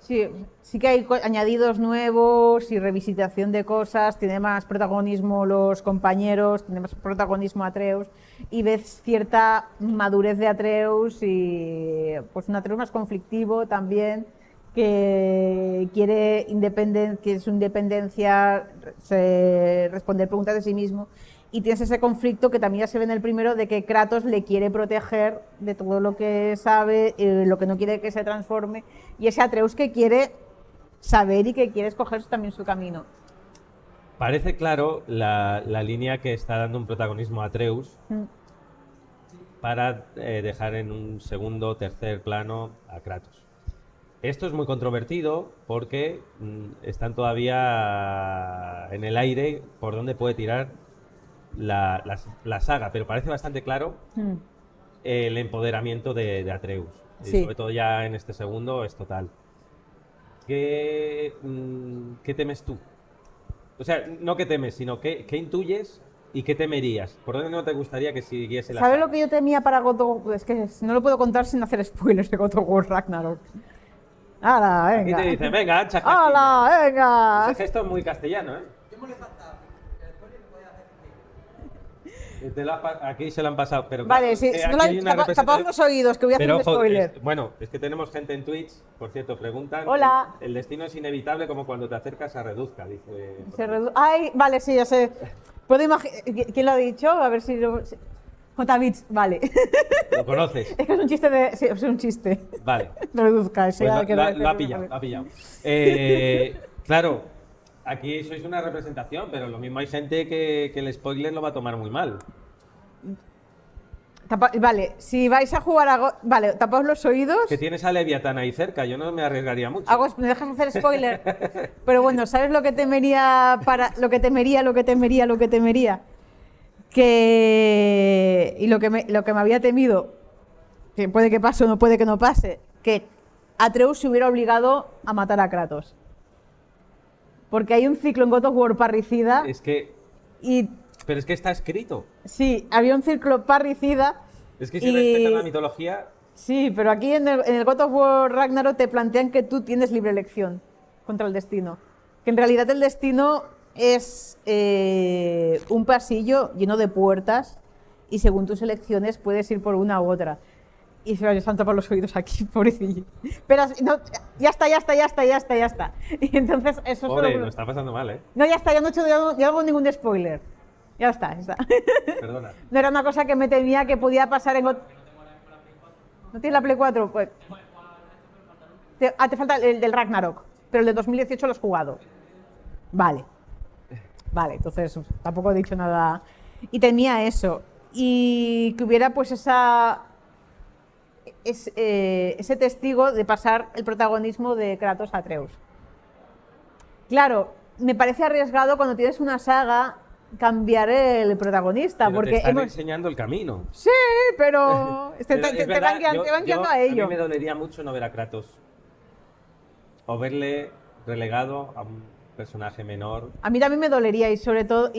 Sí, sí que hay añadidos nuevos y revisitación de cosas, tiene más protagonismo los compañeros, tiene más protagonismo Atreus y ves cierta madurez de Atreus y pues un Atreus más conflictivo también que quiere que su independencia, responder preguntas de sí mismo. Y tienes ese conflicto que también ya se ve en el primero de que Kratos le quiere proteger de todo lo que sabe, lo que no quiere que se transforme, y ese Atreus que quiere saber y que quiere escoger también su camino. Parece claro la línea que está dando un protagonismo a Atreus para dejar en un segundo o tercer plano a Kratos. Esto es muy controvertido porque están todavía en el aire por dónde puede tirar la saga, pero parece bastante claro el empoderamiento de Atreus. Sí. Y sobre todo ya en este segundo es total. ¿Qué temes tú? O sea, no qué temes, sino qué intuyes y qué temerías. ¿Por dónde no te gustaría que siguiese la ¿Sabes saga? lo que yo temía para God of War? Es que no lo puedo contar sin hacer spoilers de God of War Ragnarok. ¡Hala, Aquí venga! te dicen, venga, ancha Castilla. ¡Hala, venga! Ese gesto es muy castellano, ¿eh? Aquí se lo han pasado, pero Vale, claro, sí, es que si no aquí hay una tapaos los oídos, que voy a hacer Pero un ojo, spoiler. bueno, es que tenemos gente en Twitch, por cierto, preguntan. Hola. El destino es inevitable como cuando te acercas a Reduzca, dice. Ay, vale, sí, ya sé. Puedo imaginar. ¿Quién lo ha dicho? A ver si lo. J. Bits, vale. ¿Lo conoces? Es que es un chiste de. Sí, es un chiste. Vale. No reduzca, ese Pues ya que lo ha pillado, lo ha pillado. Claro, aquí sois una representación, pero lo mismo hay gente que el spoiler lo va a tomar muy mal. Vale, si vais a jugar a. Vale, tapaos los oídos. Que tienes a Leviatán ahí cerca, yo no me arriesgaría mucho. ¿Me dejas hacer spoiler? Pero bueno, ¿sabes lo que temería lo que temería? Y lo que me había temido, que puede que pase o no puede que no pase, que Atreus se hubiera obligado a matar a Kratos. Porque hay un ciclo en God of War parricida. Pero es que está escrito. Sí, había un ciclo parricida. Es que si respetan la mitología. Sí, pero aquí en el God of War Ragnarok te plantean que tú tienes libre elección contra el destino. Que en realidad el destino es un pasillo lleno de puertas y según tus elecciones puedes ir por una u otra. Y se me han tapado los oídos aquí, pobrecillo. Pero no, ya está. Y entonces eso Pobre, lo está pasando mal, ¿eh? No, ya está, ya no hago ningún spoiler. Ya está. Perdona. No era una cosa que me temía que podía pasar en ¿No tienes la Play 4? Pues. Te falta el del Ragnarok, pero el de 2018 lo has jugado. Vale, entonces tampoco he dicho nada. Y temía eso. Y que hubiera pues ese testigo de pasar el protagonismo de Kratos a Atreus. Claro, me parece arriesgado cuando tienes una saga cambiar el protagonista. Pero porque te están enseñando el camino. Sí, pero te van guiando a ello. A mí me dolería mucho no ver a Kratos. O verle relegado a un personaje menor. A mí también me dolería y sobre todo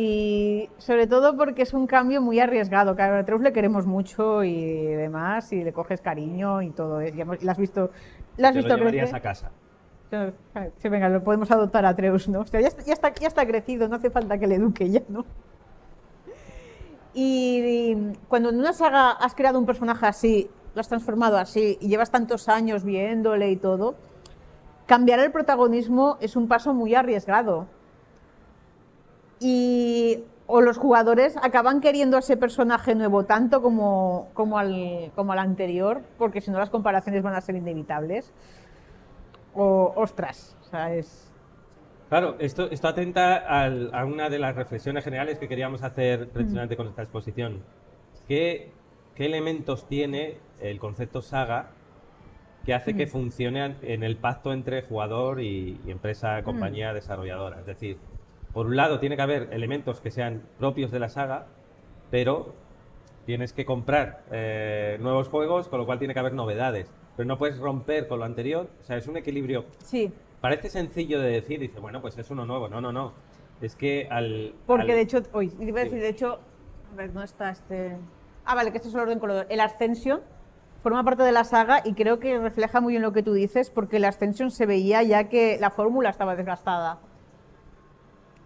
porque es un cambio muy arriesgado. Claro, a Atreus le queremos mucho y demás, y le coges cariño y todo. Y la has visto Te lo llevarías a casa. Sí, venga, lo podemos adoptar a Atreus, ¿no? O sea, ya está crecido, no hace falta que le eduque ya, ¿no? Y cuando en una saga has creado un personaje así, lo has transformado así y llevas tantos años viéndole y todo, cambiar el protagonismo es un paso muy arriesgado. O los jugadores acaban queriendo a ese personaje nuevo tanto como al anterior, porque si no las comparaciones van a ser inevitables. o ostras, o sea, es... Claro, esto atenta a una de las reflexiones generales que queríamos hacer precisamente con esta exposición. ¿Qué elementos tiene el concepto saga que hace que funcione en el pacto entre jugador y empresa, compañía desarrolladora? Es decir, por un lado tiene que haber elementos que sean propios de la saga, pero tienes que comprar nuevos juegos, con lo cual tiene que haber novedades. Pero no puedes romper con lo anterior. O sea, es un equilibrio. Sí. Parece sencillo de decir, dice, bueno, pues es uno nuevo. No, no, no. Es que Porque de hecho, iba a decir, de hecho, a ver, ¿dónde está este? Ah, vale, que este es el orden color. El Ascension forma parte de la saga y creo que refleja muy bien lo que tú dices, porque el Ascension se veía ya que la fórmula estaba desgastada.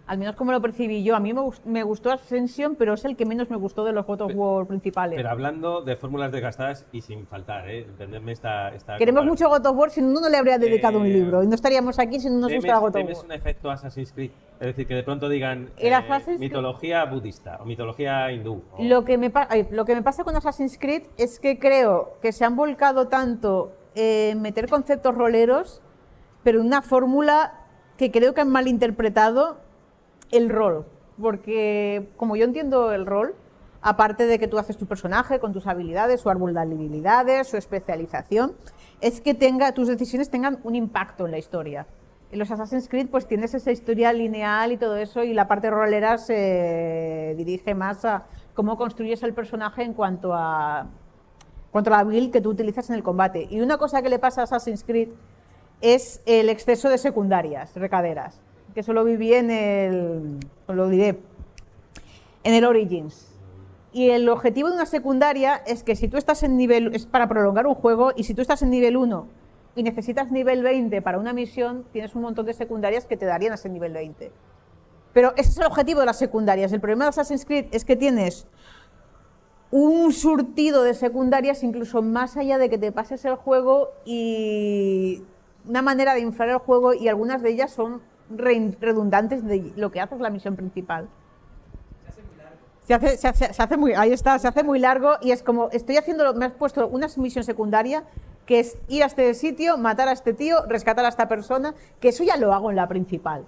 Al menos como lo percibí yo. A mí me gustó Ascension, pero es el que menos me gustó de los God of War principales. Pero hablando de fórmulas desgastadas y sin faltar, entenderme esta Queremos mucho God of War, si no le habría dedicado un libro. Y no estaríamos aquí si no nos gustara God of War. ¿Temes un efecto Assassin's Creed? Es decir, que de pronto digan mitología budista o mitología hindú. Lo que me pasa con Assassin's Creed es que creo que se han volcado tanto en meter conceptos roleros, pero en una fórmula que creo que han malinterpretado el rol, porque como yo entiendo el rol, aparte de que tú haces tu personaje con tus habilidades, su árbol de habilidades, su especialización, es que tus decisiones tengan un impacto en la historia. En los Assassin's Creed pues tienes esa historia lineal y todo eso, y la parte rolera se dirige más a cómo construyes el personaje en cuanto a la build que tú utilizas en el combate. Y una cosa que le pasa a Assassin's Creed es el exceso de secundarias, recaderas, que eso lo viví en el Origins. Y el objetivo de una secundaria es que si tú estás en nivel, es para prolongar un juego, y si tú estás en nivel 1 y necesitas nivel 20 para una misión, tienes un montón de secundarias que te darían ese nivel 20. Pero ese es el objetivo de las secundarias. El problema de Assassin's Creed es que tienes un surtido de secundarias incluso más allá de que te pases el juego, y una manera de inflar el juego, y algunas de ellas son redundantes de lo que hace la misión principal. Se hace muy largo, y es como, me has puesto una misión secundaria que es ir a este sitio, matar a este tío, rescatar a esta persona, que eso ya lo hago en la principal.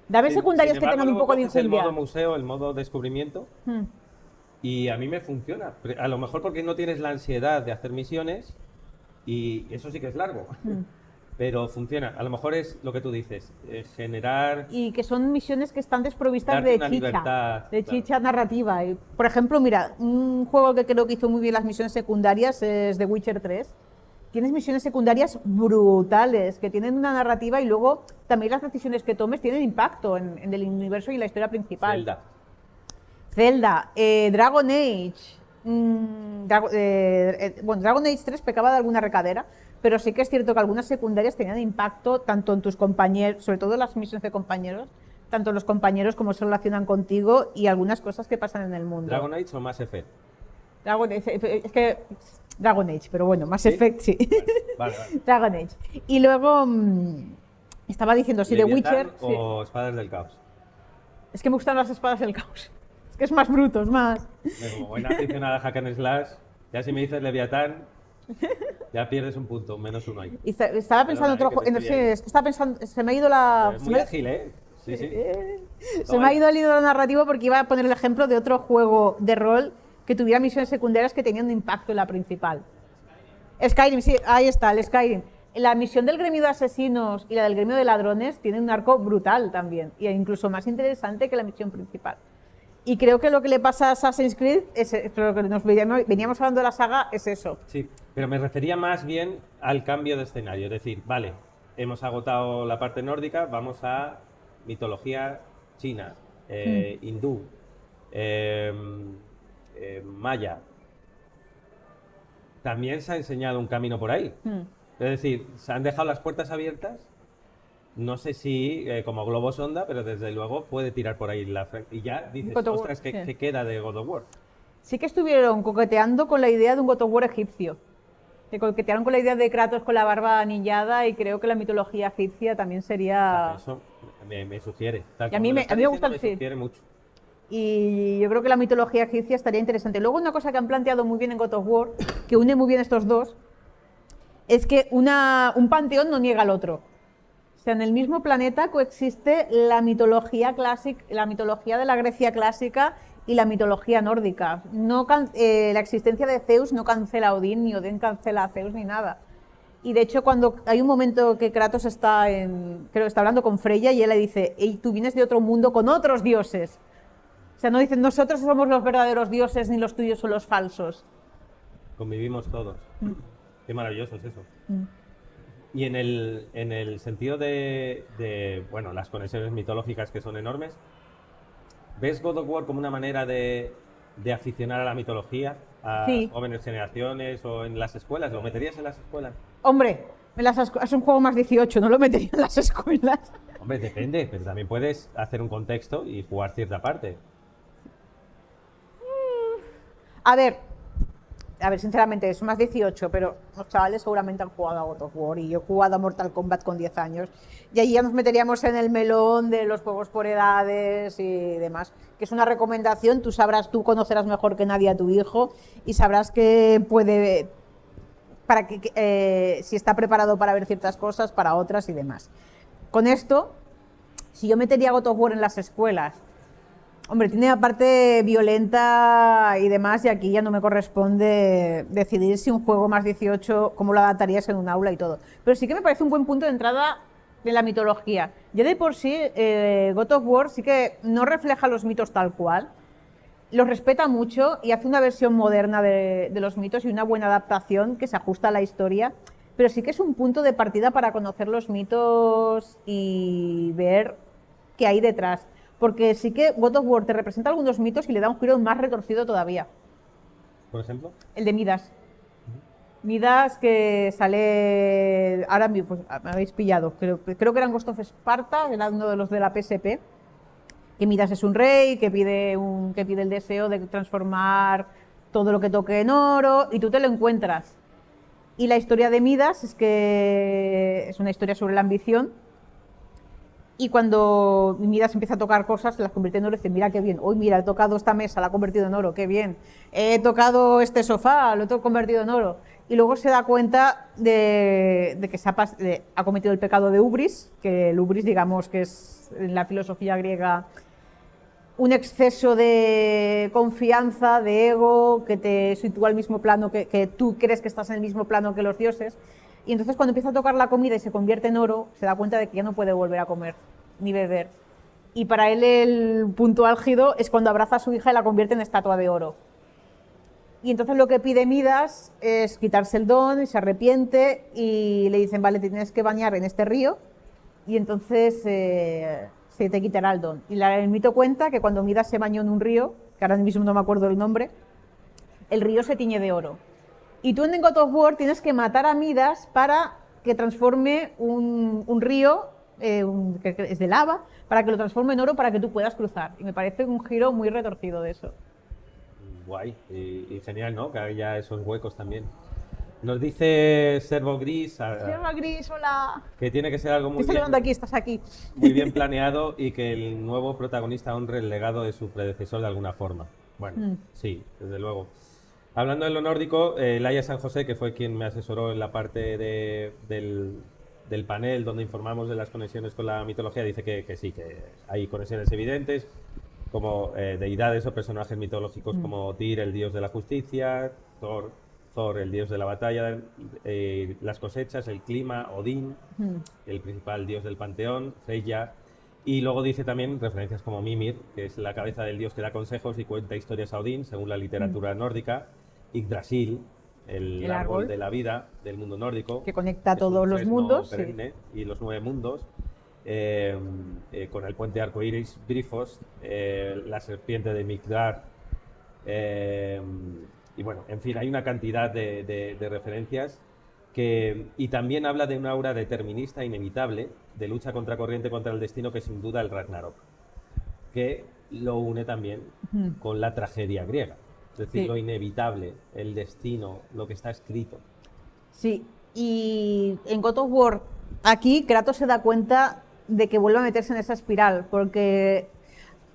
Dame secundarias que tengan un poco de incendia. El modo museo, el modo descubrimiento, y a mí me funciona. A lo mejor porque no tienes la ansiedad de hacer misiones, y eso sí que es largo. Pero funciona. A lo mejor es lo que tú dices, generar... Y que son misiones que están desprovistas de chicha, libertad, chicha narrativa. Y, por ejemplo, mira, un juego que creo que hizo muy bien las misiones secundarias es The Witcher 3. Tienes misiones secundarias brutales, que tienen una narrativa, y luego también las decisiones que tomes tienen impacto en el universo y en la historia principal. Zelda, Dragon Age. Dragon Age 3 pecaba de alguna recadera, pero sí que es cierto que algunas secundarias tenían impacto tanto en tus compañeros, sobre todo las misiones de compañeros, tanto los compañeros como se relacionan contigo, y algunas cosas que pasan en el mundo. ¿Dragon Age o Mass Effect? Es que Dragon Age, pero bueno, Mass Effect sí. Vale. Dragon Age. Y luego estaba diciendo, si The Witcher... o Espadas del Caos. Es que me gustan las Espadas del Caos. Es que es más bruto, es más... Como buena aficionada a Hack and Slash, ya si me dices Leviatán, ya pierdes un punto, menos uno ahí. Y estaba pensando otro juego, es que estaba pensando, se me ha ido la... Muy ágil, ¿eh? Sí, sí. Se me ha ido el hilo narrativo, porque iba a poner el ejemplo de otro juego de rol que tuviera misiones secundarias que tenían un impacto en la principal. Skyrim, sí, ahí está, el Skyrim. La misión del gremio de asesinos y la del gremio de ladrones tienen un arco brutal también, e incluso más interesante que la misión principal. Y creo que lo que le pasa a Assassin's Creed, lo que veníamos hablando de la saga, es eso. Sí, pero me refería más bien al cambio de escenario. Es decir, vale, hemos agotado la parte nórdica, vamos a mitología china, hindú, maya. También se ha enseñado un camino por ahí. Es decir, se han dejado las puertas abiertas. No sé si como globo sonda, pero desde luego puede tirar por ahí y ya dices, ostras, ¿qué queda de God of War? Sí que estuvieron coqueteando con la idea de un God of War egipcio. Que coquetearon con la idea de Kratos con la barba anillada, y creo que la mitología egipcia también sería... Eso me sugiere. Y a mí me gusta, me sugiere mucho. Y yo creo que la mitología egipcia estaría interesante. Luego, una cosa que han planteado muy bien en God of War, que une muy bien estos dos, es que un panteón no niega al otro. O sea, en el mismo planeta coexiste la mitología clásica, la mitología de la Grecia clásica y la mitología nórdica. No la existencia de Zeus no cancela a Odín, ni Odín cancela a Zeus, ni nada. Y de hecho, cuando hay un momento que Kratos creo que está hablando con Freya y él le dice, hey, tú vienes de otro mundo con otros dioses. O sea, no dicen, nosotros somos los verdaderos dioses, ni los tuyos son los falsos. Convivimos todos. Qué maravilloso es eso. Y en el sentido bueno, las conexiones mitológicas que son enormes, ¿ves God of War como una manera de aficionar a la mitología a Sí. jóvenes generaciones o en las escuelas? ¿Lo meterías en las escuelas? Hombre, es un juego más 18, no lo metería en las escuelas. Hombre, depende, pero también puedes hacer un contexto y jugar cierta parte. A ver, sinceramente, es más 18, pero los chavales seguramente han jugado a God of War y yo he jugado a Mortal Kombat con 10 años. Y ahí ya nos meteríamos en el melón de los juegos por edades y demás, que es una recomendación, tú conocerás mejor que nadie a tu hijo y sabrás que puede, si está preparado para ver ciertas cosas, para otras y demás. Con esto, si yo metería God of War en las escuelas, hombre, tiene una parte violenta y demás, y aquí ya no me corresponde decidir si un juego más 18, cómo lo adaptarías en un aula y todo. Pero sí que me parece un buen punto de entrada de la mitología. Ya de por sí, God of War sí que no refleja los mitos tal cual, los respeta mucho y hace una versión moderna de los mitos y una buena adaptación que se ajusta a la historia, pero sí que es un punto de partida para conocer los mitos y ver qué hay detrás. Porque sí que God of War te representa algunos mitos y le da un giro más retorcido todavía. ¿Por ejemplo? El de Midas. Midas que sale... Ahora pues, me habéis pillado. Creo que eran Ghost of Sparta, era uno de los de la PSP. Que Midas es un rey, que pide el deseo de transformar todo lo que toque en oro, y tú te lo encuentras. Y la historia de Midas es que es una historia sobre la ambición. Y cuando Midas empieza a tocar cosas, se las convierte en oro y dice, mira qué bien, hoy mira, he tocado esta mesa, la he convertido en oro, qué bien. He tocado este sofá, lo he convertido en oro. Y luego se da cuenta de que ha cometido el pecado de Ubris, que el Ubris, digamos, que es en la filosofía griega un exceso de confianza, de ego, que te sitúa al mismo plano, que tú crees que estás en el mismo plano que los dioses. Y entonces cuando empieza a tocar la comida y se convierte en oro, se da cuenta de que ya no puede volver a comer ni beber. Y para él el punto álgido es cuando abraza a su hija y la convierte en estatua de oro. Y entonces lo que pide Midas es quitarse el don y se arrepiente y le dicen, vale, te tienes que bañar en este río y entonces se te quitará el don. Y el mito cuenta que cuando Midas se bañó en un río, que ahora mismo no me acuerdo el nombre, el río se tiñe de oro. Y tú en God of War tienes que matar a Midas para que transforme un río, que es de lava, para que lo transforme en oro para que tú puedas cruzar. Y me parece un giro muy retorcido de eso. Guay, y genial, ¿no? Que haya esos huecos también. Nos dice Servo Gris, Servo Gris, hola. Que tiene que ser algo Estoy saludando aquí, estás aquí. Muy bien planeado y que el nuevo protagonista honre el legado de su predecesor de alguna forma. Bueno, sí, desde luego. Hablando de lo nórdico, Laia San José, que fue quien me asesoró en la parte del panel donde informamos de las conexiones con la mitología, dice que sí, que hay conexiones evidentes, como deidades o personajes mitológicos como Tyr, el dios de la justicia, Thor, el dios de la batalla, las cosechas, el clima, Odín, el principal dios del panteón, Freya. Y luego dice también referencias como Mimir, que es la cabeza del dios que da consejos y cuenta historias a Odín, según la literatura nórdica. Yggdrasil, el árbol de la vida del mundo nórdico. Que conecta todos los mundos. Perenne, sí. Y los 9 mundos. Con el puente arcoíris Bifrost, la serpiente de Migdar. Y bueno, en fin, hay una cantidad de referencias. Y también habla de una aura determinista inevitable, de lucha contracorriente contra el destino, que es sin duda el Ragnarok, que lo une también con la tragedia griega, es decir, lo inevitable, el destino, lo que está escrito. Sí, y en God of War, aquí Kratos se da cuenta de que vuelve a meterse en esa espiral, porque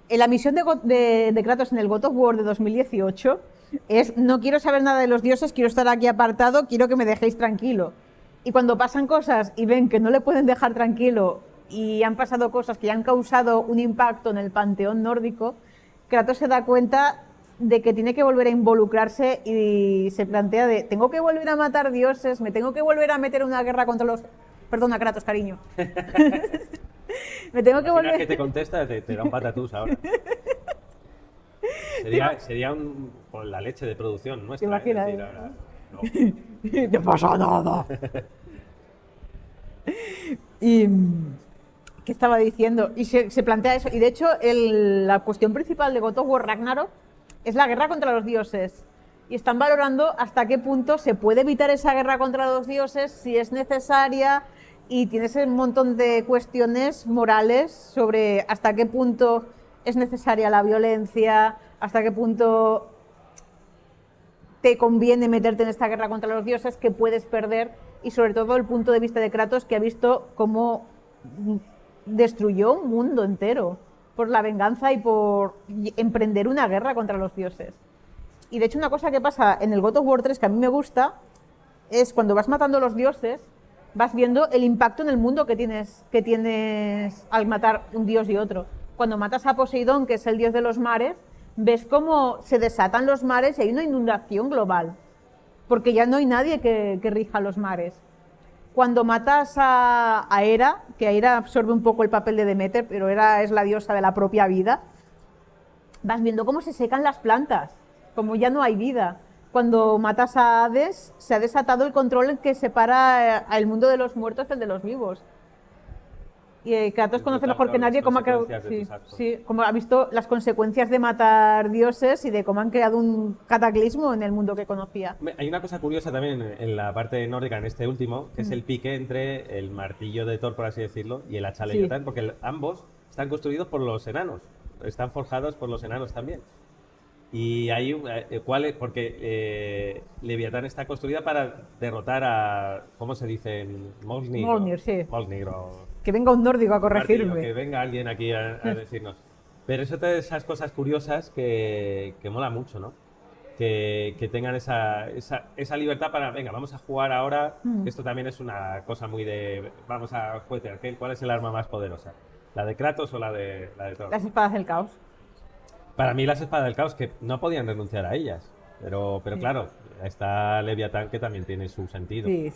en la misión de Kratos en el God of War de 2018 es: no quiero saber nada de los dioses, quiero estar aquí apartado, quiero que me dejéis tranquilo. Y cuando pasan cosas y ven que no le pueden dejar tranquilo y han pasado cosas que han causado un impacto en el panteón nórdico, Kratos se da cuenta de que tiene que volver a involucrarse y se plantea de, tengo que volver a matar dioses, me tengo que volver a meter en una guerra contra los... Perdona, Kratos, cariño. Me tengo que volver... que te contesta, te da un patatús ahora. Sería con la leche de producción nuestra. ¿Te imaginas? Decir, ahora, no. No pasa nada. Y... ¿Qué estaba diciendo? Y se plantea eso. Y de hecho, la cuestión principal de God of War Ragnarok es la guerra contra los dioses. Y están valorando hasta qué punto se puede evitar esa guerra contra los dioses, si es necesaria, y tienes un montón de cuestiones morales sobre hasta qué punto es necesaria la violencia, hasta qué punto te conviene meterte en esta guerra contra los dioses que puedes perder, y sobre todo el punto de vista de Kratos, que ha visto cómo destruyó un mundo entero por la venganza y por emprender una guerra contra los dioses. Y de hecho una cosa que pasa en el God of War 3 que a mí me gusta es cuando vas matando a los dioses, vas viendo el impacto en el mundo que tienes al matar un dios y otro. Cuando matas a Poseidón, que es el dios de los mares, ves cómo se desatan los mares y hay una inundación global, porque ya no hay nadie que rija los mares. Cuando matas a Hera, que Hera absorbe un poco el papel de Demeter, pero Hera es la diosa de la propia vida, vas viendo cómo se secan las plantas, como ya no hay vida. Cuando matas a Hades, se ha desatado el control que separa el mundo de los muertos del de los vivos. Y Kratos conoce mejor que nadie cómo cómo ha visto las consecuencias de matar dioses y de cómo han creado un cataclismo en el mundo que conocía. Hay una cosa curiosa también en la parte nórdica, en este último, que es el pique entre el martillo de Thor, por así decirlo, y el hacha de Leviatán, porque ambos están construidos por los enanos, están forjados por los enanos también. Y hay porque Leviatán está construida para derrotar a, ¿cómo se dice? Mjolnir, sí. Mjolnir que venga un nórdico a corregirme. Que venga alguien aquí a decirnos. Pero eso de esas cosas curiosas que mola mucho, ¿no? Que tengan esa libertad para, venga, vamos a jugar ahora. Esto también es una cosa muy de, vamos a juguetear. ¿Cuál es el arma más poderosa? ¿La de Kratos o la de Thor? Las espadas del caos. Para mí las espadas del caos, que no podían renunciar a ellas. Pero claro, está Leviatán, que también tiene su sentido. Sí,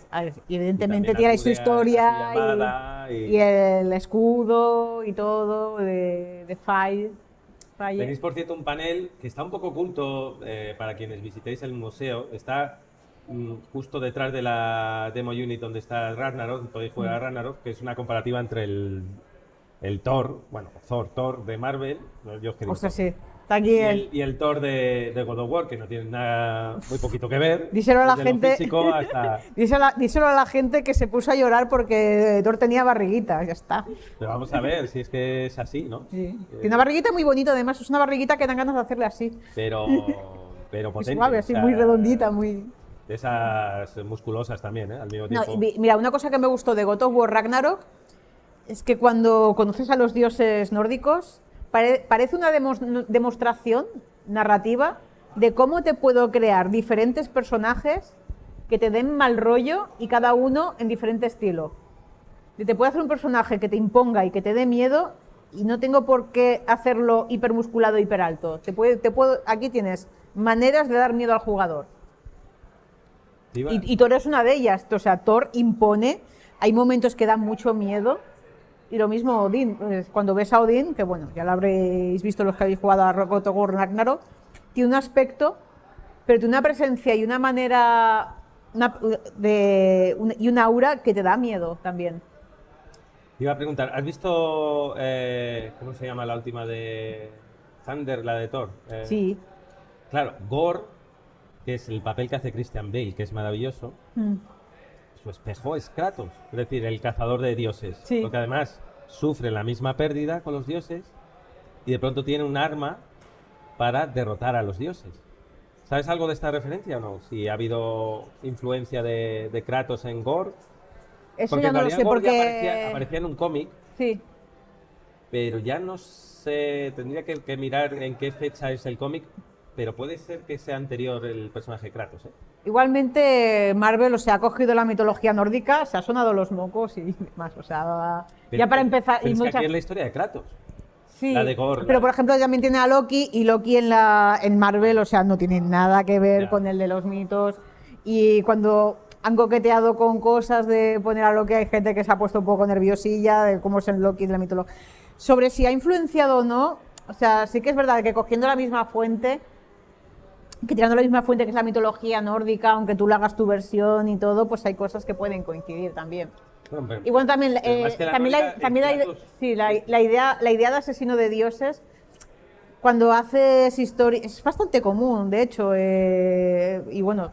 y evidentemente tiene su historia y el escudo y todo de Fire. Tenéis, por cierto, un panel que está un poco oculto para quienes visitéis el museo. Está justo detrás de la demo unit donde está Ragnarok, podéis jugar a Ragnarok, que es una comparativa entre el Thor, bueno, Thor de Marvel, yo que digo, ostras, sí. Está aquí y el Thor de God of War, que no tiene nada, muy poquito que ver. Díselo a la gente. Hasta... díselo a la gente que se puso a llorar porque Thor tenía barriguita, ya está. Pero vamos a ver si es que es así, ¿no? Sí. Tiene una barriguita muy bonita, además, es una barriguita que dan ganas de hacerle así. Pero potente. Suave, así, muy redondita, muy. De esas musculosas también, al mismo tiempo. No, mira, una cosa que me gustó de God of War Ragnarok es que cuando conoces a los dioses nórdicos, parece una demostración narrativa de cómo te puedo crear diferentes personajes que te den mal rollo y cada uno en diferente estilo. Te puedo hacer un personaje que te imponga y que te dé miedo y no tengo por qué hacerlo hipermusculado, hiperalto. Aquí tienes maneras de dar miedo al jugador. Y Thor es una de ellas. O sea, Thor impone, hay momentos que dan mucho miedo. Y lo mismo Odín, cuando ves a Odín, que bueno, ya lo habréis visto los que habéis jugado a God of War Ragnarok, tiene un aspecto, pero tiene una presencia y una manera y una aura que te da miedo también. Te iba a preguntar, ¿has visto, cómo se llama la última de Thunder, la de Thor? Sí. Claro, Gore, que es el papel que hace Christian Bale, que es maravilloso, su espejo es Kratos, es decir, el cazador de dioses, sí. Porque además sufre la misma pérdida con los dioses y de pronto tiene un arma para derrotar a los dioses. ¿Sabes algo de esta referencia o no? Si ha habido influencia de Kratos en Gore. Eso porque ya no lo sé, porque aparecía en un cómic, sí. Pero ya no sé, tendría que mirar en qué fecha es el cómic, pero puede ser que sea anterior el personaje Kratos, ¿eh? Igualmente, Marvel, o sea, ha cogido la mitología nórdica, se ha sonado los mocos y demás, o sea, ya para empezar... Pero y es que muchas... aquí es la historia de Kratos. Sí, La de Gore. pero por ejemplo también tiene a Loki y Loki en Marvel, o sea, no tiene nada que ver Ya. con el de los mitos. Y cuando han coqueteado con cosas de poner a Loki, hay gente que se ha puesto un poco nerviosilla de cómo es el Loki de la mitología. Sobre si ha influenciado o no, o sea, sí que es verdad que cogiendo la misma fuente, que tirando la misma fuente que es la mitología nórdica, aunque tú le hagas tu versión y todo, pues hay cosas que pueden coincidir también. Hombre, Y bueno, también, pero más que la también, nórdica, también Kratos. sí, la idea de asesino de dioses, cuando haces historia, es bastante común, de hecho. Y bueno,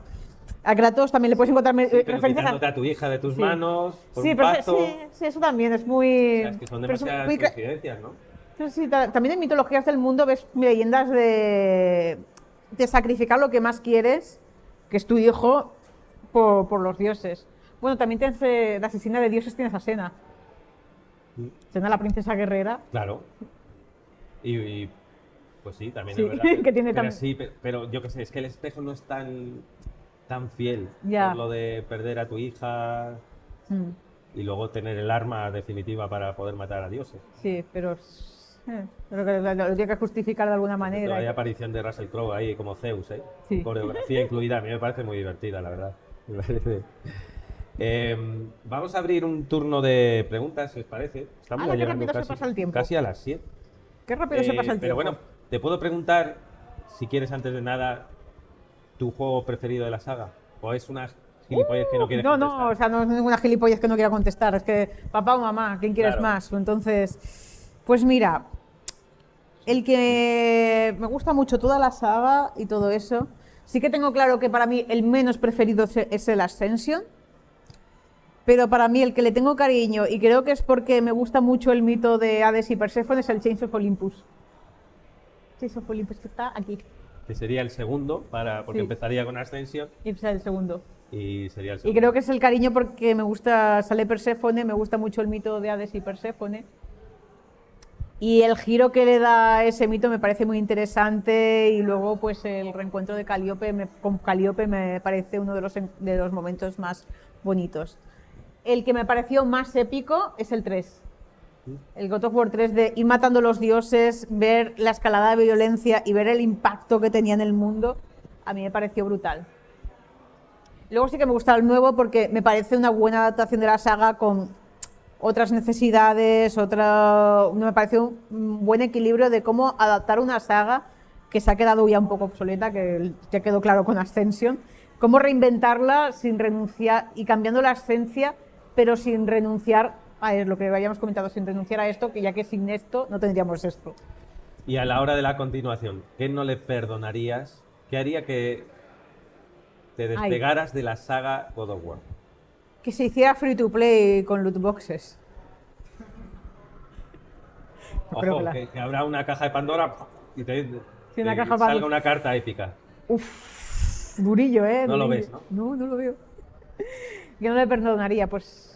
a Kratos también le puedes encontrar Sí, pero referencias quitándote a tu hija de tus sí. manos, por Sí, un pero pacto. sí, eso también es O muy... sea, es que son pero es demasiadas muy coincidencias, ¿no? pero sí, también en mitologías del mundo ves leyendas de sacrificar lo que más quieres, que es tu hijo, por los dioses. Bueno, también tienes de asesina de dioses, tienes a Sena. Sena, la princesa guerrera. Claro. Y, pues sí, también Sí, es verdad. que tiene pero tam- sí, pero yo qué sé, es que el espejo no es tan fiel. Ya. Por lo de perder a tu hija Mm, y luego tener el arma definitiva para poder matar a dioses. sí, pero que lo tiene que justificar de alguna Sobre todo manera. hay aparición de Russell Crowe ahí como Zeus, ¿eh? Sí. Coreografía incluida, a mí me parece muy divertida, la verdad. Me parece. Vamos a abrir un turno de preguntas, si os parece. Estamos ¡Hala, ya qué llegando rápido se pasa el tiempo! casi a las 7. Qué rápido se pasa el Pero tiempo. bueno, te puedo preguntar, si quieres antes de nada, tu juego preferido de la saga. ¿O es una gilipollas que no quieres No, contestar? no, o sea, no es ninguna gilipollas que no quiera contestar. Es que papá o mamá, ¿quién quieres Claro. más? Entonces, pues mira, el que me gusta mucho toda la saga y todo eso, sí que tengo claro que para mí el menos preferido es el Ascension, pero para mí el que le tengo cariño, y creo que es porque me gusta mucho el mito de Hades y Perséfone, es el Chains of Olympus. Chains of Olympus, que está aquí, Que sería el segundo, porque Sí. empezaría con Ascension y es el segundo. y sería el Y segundo. creo que es el cariño porque me gusta, sale Perséfone, me gusta mucho el mito de Hades y Perséfone. Y el giro que le da ese mito me parece muy interesante y luego pues el reencuentro de con Calíope me parece uno de los momentos más bonitos. El que me pareció más épico es el 3. El God of War 3 de ir matando a los dioses, ver la escalada de violencia y ver el impacto que tenía en el mundo, a mí me pareció brutal. Luego sí que me gusta el nuevo porque me parece una buena adaptación de la saga con otras necesidades, me parece un buen equilibrio de cómo adaptar una saga que se ha quedado ya un poco obsoleta, que ya quedó claro con Ascension, cómo reinventarla sin renunciar y cambiando la esencia, pero sin renunciar a lo que habíamos comentado, sin renunciar a esto, que ya que sin esto no tendríamos esto. Y a la hora de la continuación, ¿qué no le perdonarías? ¿Qué haría que te despegaras de la saga God of War? Que se hiciera free to play con loot boxes. Ojo, que habrá una caja de Pandora y Sí, una caja salga Pandora. una carta épica. Uf, durillo, ¿eh? No lo Durillo. ves, ¿no? No, no lo veo. Que no le perdonaría, pues...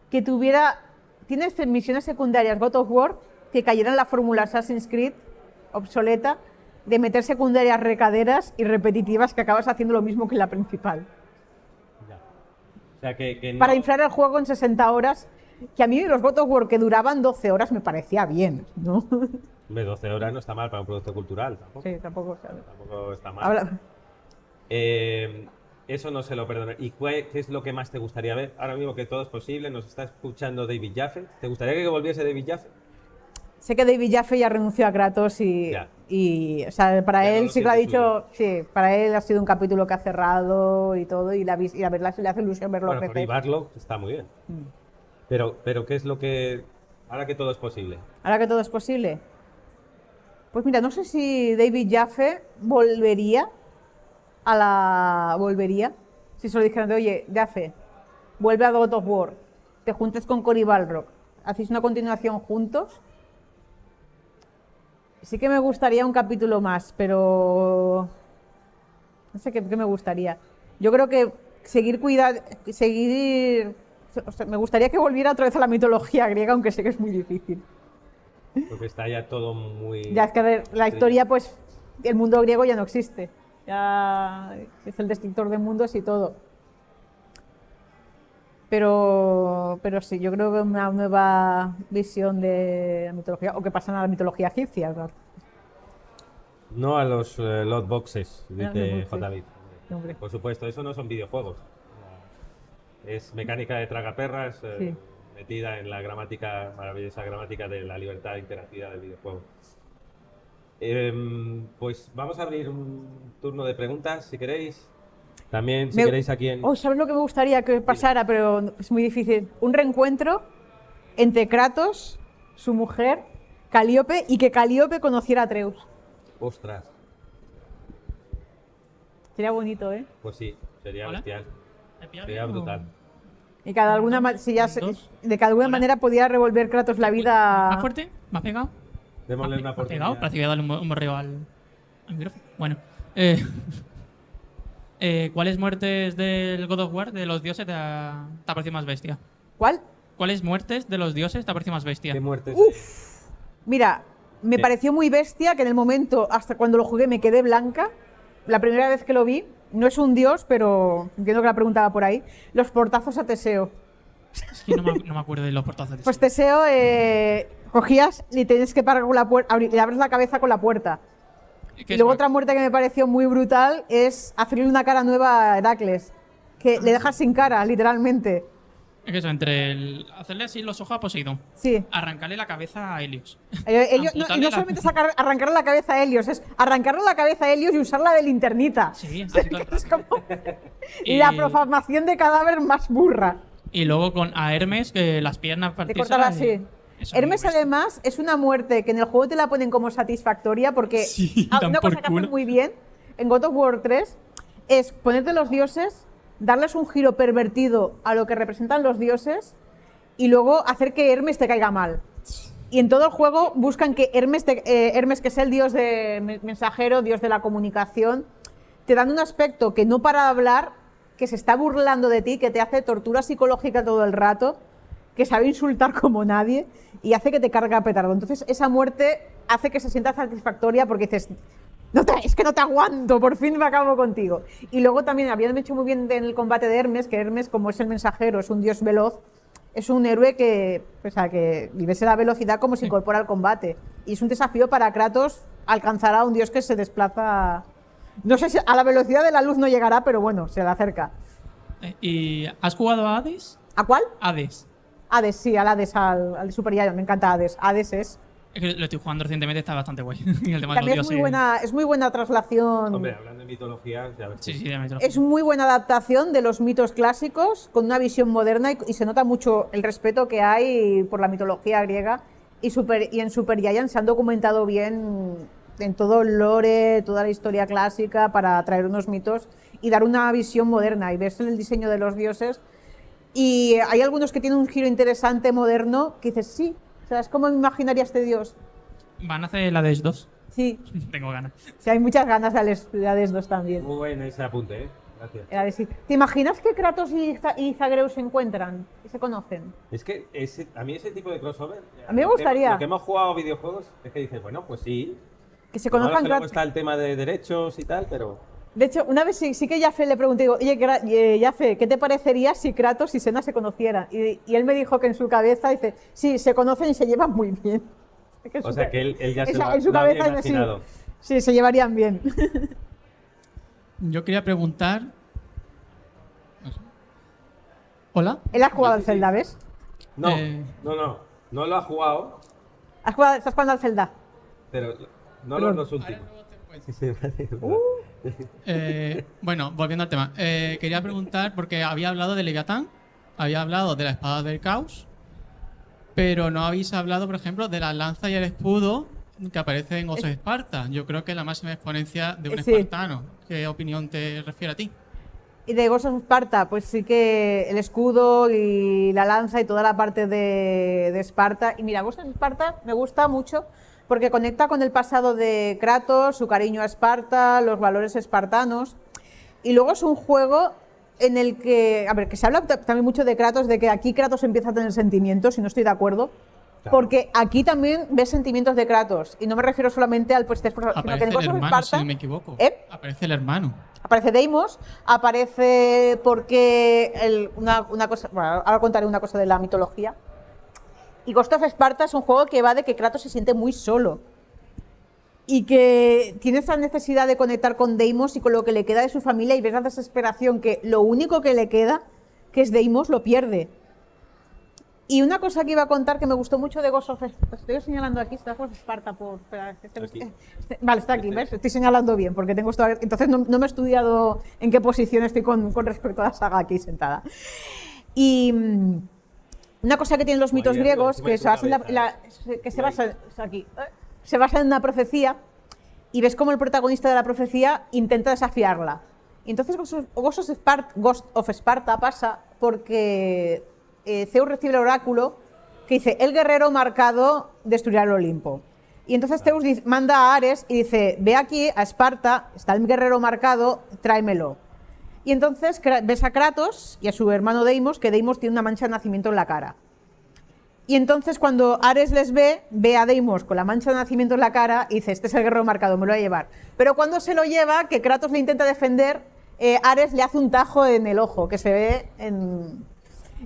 Que tuviera... Tienes misiones secundarias God of War que cayeran en la fórmula Assassin's Creed obsoleta de meter secundarias recaderas y repetitivas que acabas haciendo lo mismo que la principal. Ya. O sea, que no... Para inflar el juego en 60 horas, que a mí los God of War que duraban 12 horas me parecía bien, ¿no? Hombre, 12 horas no está mal para un producto cultural, tampoco. Sí, tampoco, ¿sabes? Tampoco está mal. Habla- Eso no se lo perdono. ¿Y qué es lo que más te gustaría ver? Ahora mismo que todo es posible, nos está escuchando David Jaffe. ¿Te gustaría que volviese David Jaffe? Sé que David Jaffe ya renunció a Kratos Ya. o sea, para Ya no él lo sí que lo ha siente dicho, sí, para él ha sido un capítulo que ha cerrado y todo, y la verdad le hace ilusión verlo Bueno, por crecer. Ibarlo está muy bien. Pero ¿qué es lo que... Ahora que todo es posible? Ahora que todo es posible. Pues mira, no sé si David Jaffe volvería si se lo dijeran de, oye, Jaffe, vuelve a God of War, te juntes con Cory Balrog, hacéis una continuación juntos. Sí que me gustaría un capítulo más, pero no sé qué me gustaría. Yo creo que o sea, me gustaría que volviera otra vez a la mitología griega, aunque sé que es muy difícil. Porque está ya todo muy... Ya es que a ver, la historia, pues, el mundo griego ya no existe. Ya es el destructor de mundos y todo. Pero sí, yo creo que una nueva visión de la mitología, o que pasan a la mitología egipcia, claro. No a los lot boxes, No, dice no, David. sí, hombre. Por supuesto, eso no son videojuegos. Es mecánica de tragaperras Sí. metida en la gramática, maravillosa gramática de la libertad interactiva del videojuego. Pues vamos a abrir un turno de preguntas, si queréis. También, si queréis, aquí en... Oh, ¿sabes lo que me gustaría que pasara? Pero es muy difícil. Un reencuentro entre Kratos, su mujer, Calíope, y que Calíope conociera a Atreus. Ostras, Sería bonito, ¿eh? pues sí, sería Hola. bestial. ¿Me pillas Sería bien o- brutal. Y que de alguna, si ya Dos. de que de alguna Hola. manera podía revolver Kratos la ¿Más vida. fuerte? ¿Me has pegado? Démosle una ¿Me has pegado? oportunidad. Parece que voy a darle un morreo al micrófono. Bueno. ¿Cuáles muertes del God of War, de los dioses, te ha parecido más bestia? ¿Cuál? ¿Cuáles muertes de los dioses te ha parecido más bestia? ¿Qué muertes? Mira, me Sí. pareció muy bestia que en el momento, hasta cuando lo jugué, me quedé blanca. La primera vez que lo vi, no es un dios, pero entiendo que la preguntaba por ahí. Los portazos a Teseo. Es que no me acuerdo de los portazos. de Pues ese. Teseo, cogías y tenías que parar con la puerta, le abres la cabeza con la puerta. ¿Qué Y es luego más? otra muerte que me pareció muy brutal es hacerle una cara nueva a Heracles. Que le dejas sin cara, literalmente. Es que eso, entre hacerle así los ojos a Poseidón, Sí. arrancarle la cabeza a Helios. Y no Amputarle la- solamente arrancarle la cabeza a Helios, es arrancarle la cabeza a Helios y usarla de linternita. Sí, así todo el Es rato. como Y- la profanación de cadáver más burra. Y luego a Hermes, que las piernas De partidas. cortar así. Hermes, además además, es una muerte que en el juego te la ponen como satisfactoria porque Sí, dan una por cosa que hacen culo. muy bien en God of War 3 es ponerte los dioses, darles un giro pervertido a lo que representan los dioses y luego hacer que Hermes te caiga mal. Y en todo el juego buscan que Hermes, Hermes, que es el dios mensajero, dios de la comunicación, te dan un aspecto que no para de hablar, que se está burlando de ti, que te hace tortura psicológica todo el rato, que sabe insultar como nadie y hace que te cargue a petardo. Entonces esa muerte hace que se sienta satisfactoria porque dices, es que no te aguanto, por fin me acabo contigo. Y luego también habían hecho muy bien en el combate de Hermes, que Hermes, como es el mensajero, es un dios veloz, es un héroe que, o sea, que vive la velocidad como se incorpora al combate. Y es un desafío para Kratos alcanzar a un dios que se desplaza, no sé si a la velocidad de la luz no llegará, pero bueno, se le acerca. ¿Y has jugado a Hades? ¿A cuál? Hades. Hades, sí, al Hades, al Super Giant, me encanta Hades. Hades es. Es que lo estoy jugando recientemente, está bastante guay. Y el tema de También los es muy buena traslación. Hombre, hablando de mitología, ya ves. Sí, sí, ya me Es muy buena adaptación de los mitos clásicos con una visión moderna y se nota mucho el respeto que hay por la mitología griega y en Super Giant se han documentado bien en todo el lore, toda la historia clásica para traer unos mitos y dar una visión moderna y ves el diseño de los dioses y hay algunos que tienen un giro interesante moderno que dices, sí, o sea, es como me imaginaría este dios. Van a hacer la Hades 2. Sí, Tengo ganas. sí, hay muchas ganas de Hades 2 también. Muy buen ese apunte, ¿eh? Gracias. Era decir, ¿te imaginas que Kratos y Zagreus se encuentran y se conocen? Es que a mí ese tipo de crossover. A mí me gustaría. Lo que hemos jugado videojuegos es que dices, bueno, pues sí. Que se Ahora conozcan que luego Kratos. está el tema de derechos y tal, pero. De hecho, una vez sí que Jaffe le pregunté, digo, oye, Jaffe, ¿qué te parecería si Kratos y Senna se conocieran? Y él me dijo que en su cabeza dice, sí, se conocen y se llevan muy bien. O sea que él ya se en su lo había cabeza sí, imaginado. sí, se llevarían bien. Yo quería preguntar. Hola. Él ha jugado al Sí, sí. Zelda, ¿ves? No, Eh. no lo ha jugado, ¿Estás jugando al Zelda? pero no Perdón. los dos últimos. Sí, sí, vale. Bueno, volviendo al tema. Quería preguntar, porque había hablado de Leviatán, había hablado de la espada del caos, pero no habéis hablado, por ejemplo, de la lanza y el escudo que aparece en Osos de Esparta. Yo creo que es la máxima exponencia de un Sí. espartano. ¿Qué opinión te refiere a ti? Y de Ghost of Esparta, pues sí que el escudo y la lanza y toda la parte de Esparta. Y mira, Ghost of Esparta me gusta mucho porque conecta con el pasado de Kratos, su cariño a Esparta, los valores espartanos. Y luego es un juego en el que, a ver, que se habla también mucho de Kratos, de que aquí Kratos empieza a tener sentimientos, y no estoy de acuerdo. Claro. Porque aquí también ves sentimientos de Kratos. Y no me refiero solamente al pues, sino que Aparece en el Ghost of hermano, si Sparta no me equivoco. Aparece el hermano. Deimos, aparece porque una cosa. Bueno, ahora contaré una cosa de la mitología. Y Ghost of Sparta es un juego que va de que Kratos se siente muy solo. Y que tiene esa necesidad de conectar con Deimos y con lo que le queda de su familia, y ves la desesperación que lo único que le queda, que es Deimos, lo pierde. Y una cosa que iba a contar que me gustó mucho de Ghost of Sparta, estoy señalando aquí, está Ghost of Sparta por... Espera, vale, está aquí, ¿ves? Estoy señalando bien, porque tengo esto... Entonces no me he estudiado en qué posición estoy con respecto a la saga aquí sentada. Y una cosa que tienen los mitos griegos, que se basa en una profecía, y ves cómo el protagonista de la profecía intenta desafiarla. Y entonces Ghost of Sparta pasa porque Zeus recibe el oráculo que dice: el guerrero marcado destruirá el Olimpo. Y entonces Zeus manda a Ares y dice: ve aquí a Esparta, está el guerrero marcado, tráemelo. Y entonces ves a Kratos y a su hermano Deimos, que Deimos tiene una mancha de nacimiento en la cara. Y entonces cuando Ares les ve a Deimos con la mancha de nacimiento en la cara y dice: este es el guerrero marcado, me lo voy a llevar. Pero cuando se lo lleva, que Kratos le intenta defender, Ares le hace un tajo en el ojo, que se ve en...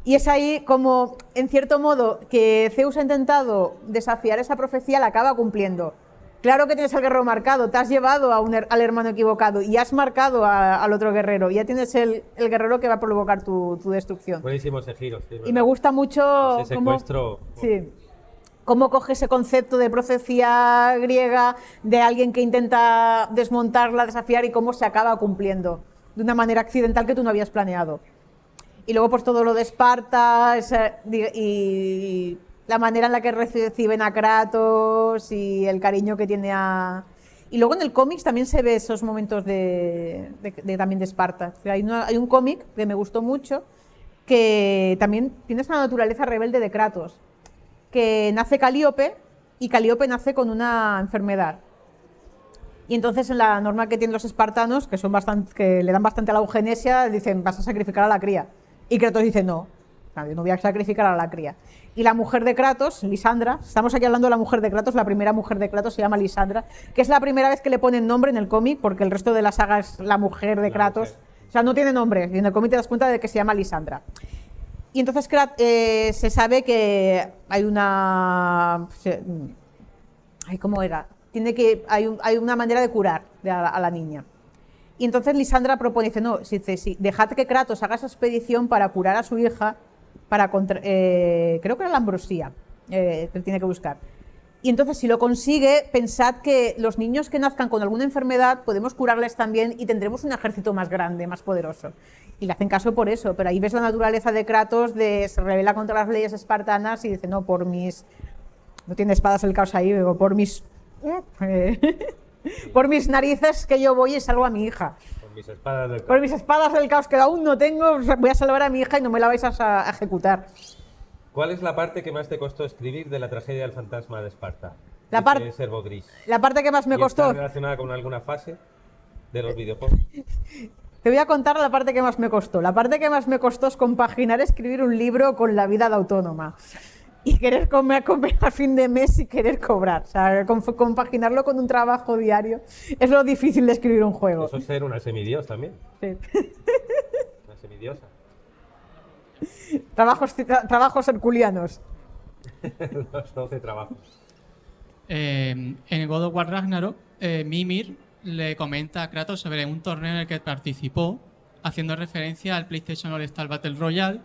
Y es ahí como, en cierto modo, que Zeus ha intentado desafiar esa profecía, la acaba cumpliendo. Claro que tienes el guerrero marcado, te has llevado al hermano equivocado y has marcado al otro guerrero. Ya tienes el guerrero que va a provocar tu destrucción. Buenísimo ese giro. Sí, y me gusta mucho ese secuestro. Cómo coge ese concepto de profecía griega, de alguien que intenta desmontarla, desafiar, y cómo se acaba cumpliendo de una manera accidental que tú no habías planeado. Y luego pues todo lo de Esparta y la manera en la que reciben a Kratos y el cariño que tiene a... Y luego en el cómic también se ve esos momentos también de Esparta. O sea, hay un cómic que me gustó mucho, que también tiene esa naturaleza rebelde de Kratos, que nace Calíope, y Calíope nace con una enfermedad. Y entonces en la norma que tienen los espartanos, que le dan bastante a la eugenesia, dicen: vas a sacrificar a la cría. Y Kratos dice: no, yo no voy a sacrificar a la cría. Y la mujer de Kratos, Lisandra, estamos aquí hablando de la mujer de Kratos, la primera mujer de Kratos se llama Lisandra, que es la primera vez que le ponen nombre en el cómic, porque el resto de la saga es la mujer de Kratos. O sea, no tiene nombre, y en el cómic te das cuenta de que se llama Lisandra. Y entonces se sabe que hay una... ¿Cómo era? Hay una manera de curar a la niña. Y entonces Lisandra propone, dice: no, dejad que Kratos haga esa expedición para curar a su hija, creo que era la ambrosía, que tiene que buscar. Y entonces, si lo consigue, pensad que los niños que nazcan con alguna enfermedad podemos curarles también y tendremos un ejército más grande, más poderoso. Y le hacen caso por eso, pero ahí ves la naturaleza de Kratos, se rebela contra las leyes espartanas y dice: no, no tiene espadas el caos ahí, digo, por mis narices que yo voy y salvo a mi hija. Por mis espadas del caos. Por mis espadas del caos que aún no tengo, voy a salvar a mi hija y no me la vais a ejecutar. ¿Cuál es la parte que más te costó escribir de la tragedia del fantasma de Esparta? La parte que más me costó... ¿Está relacionada con alguna fase de los videojuegos? Te voy a contar la parte que más me costó. La parte que más me costó es compaginar escribir un libro con la vida de autónoma. Y querer comer a fin de mes y querer cobrar. O sea, compaginarlo con un trabajo diario es lo difícil de escribir un juego. Eso es ser una semidios también. Sí. Una semidiosa. Trabajos herculianos. Los 12 trabajos. En God of War Ragnarok, Mimir le comenta a Kratos sobre un torneo en el que participó, haciendo referencia al PlayStation All-Star Battle Royale.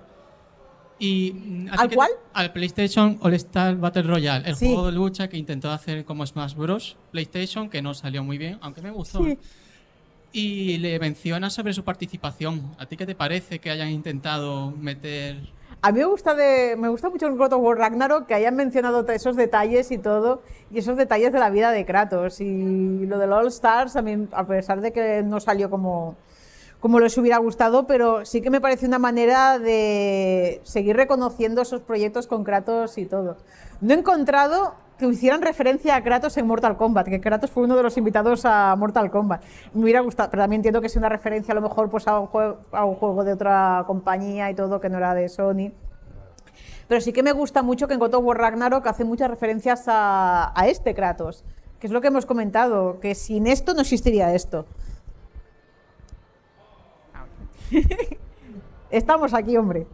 ¿Al cuál? Al PlayStation All-Star Battle Royale, el Sí. juego de lucha que intentó hacer como Smash Bros. PlayStation, que no salió muy bien, aunque me gustó. Sí. Y le menciona sobre su participación. ¿A ti qué te parece que hayan intentado meter...? A mí me gusta mucho en God of War Ragnarok que hayan mencionado esos detalles y todo, y esos detalles de la vida de Kratos. Y lo del All Stars, a pesar de que no salió como les hubiera gustado, pero sí que me parece una manera de seguir reconociendo esos proyectos con Kratos y todo. No he encontrado que hicieran referencia a Kratos en Mortal Kombat, que Kratos fue uno de los invitados a Mortal Kombat. Me hubiera gustado, pero también entiendo que es una referencia a lo mejor pues a un juego de otra compañía y todo, que no era de Sony. Pero sí que me gusta mucho que en God of War Ragnarok hace muchas referencias a este Kratos, que es lo que hemos comentado, que sin esto no existiría esto. Estamos aquí, hombre.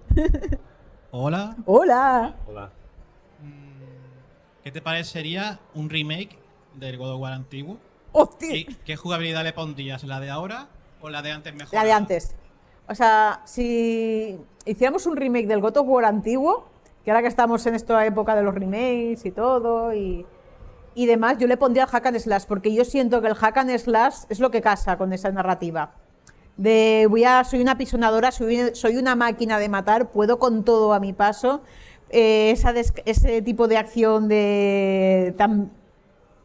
Hola. Hola. Hola. ¿Qué te parecería un remake del God of War antiguo? ¡Hostia! ¿Qué jugabilidad le pondrías? ¿La de ahora o la de antes mejor? La de antes. O sea, si hiciéramos un remake del God of War antiguo, que ahora que estamos en esta época de los remakes y todo, y demás, yo le pondría el hack and slash, porque yo siento que el hack and slash es lo que casa con esa narrativa. De soy una pisonadora, soy una máquina de matar, puedo con todo a mi paso. Ese tipo de acción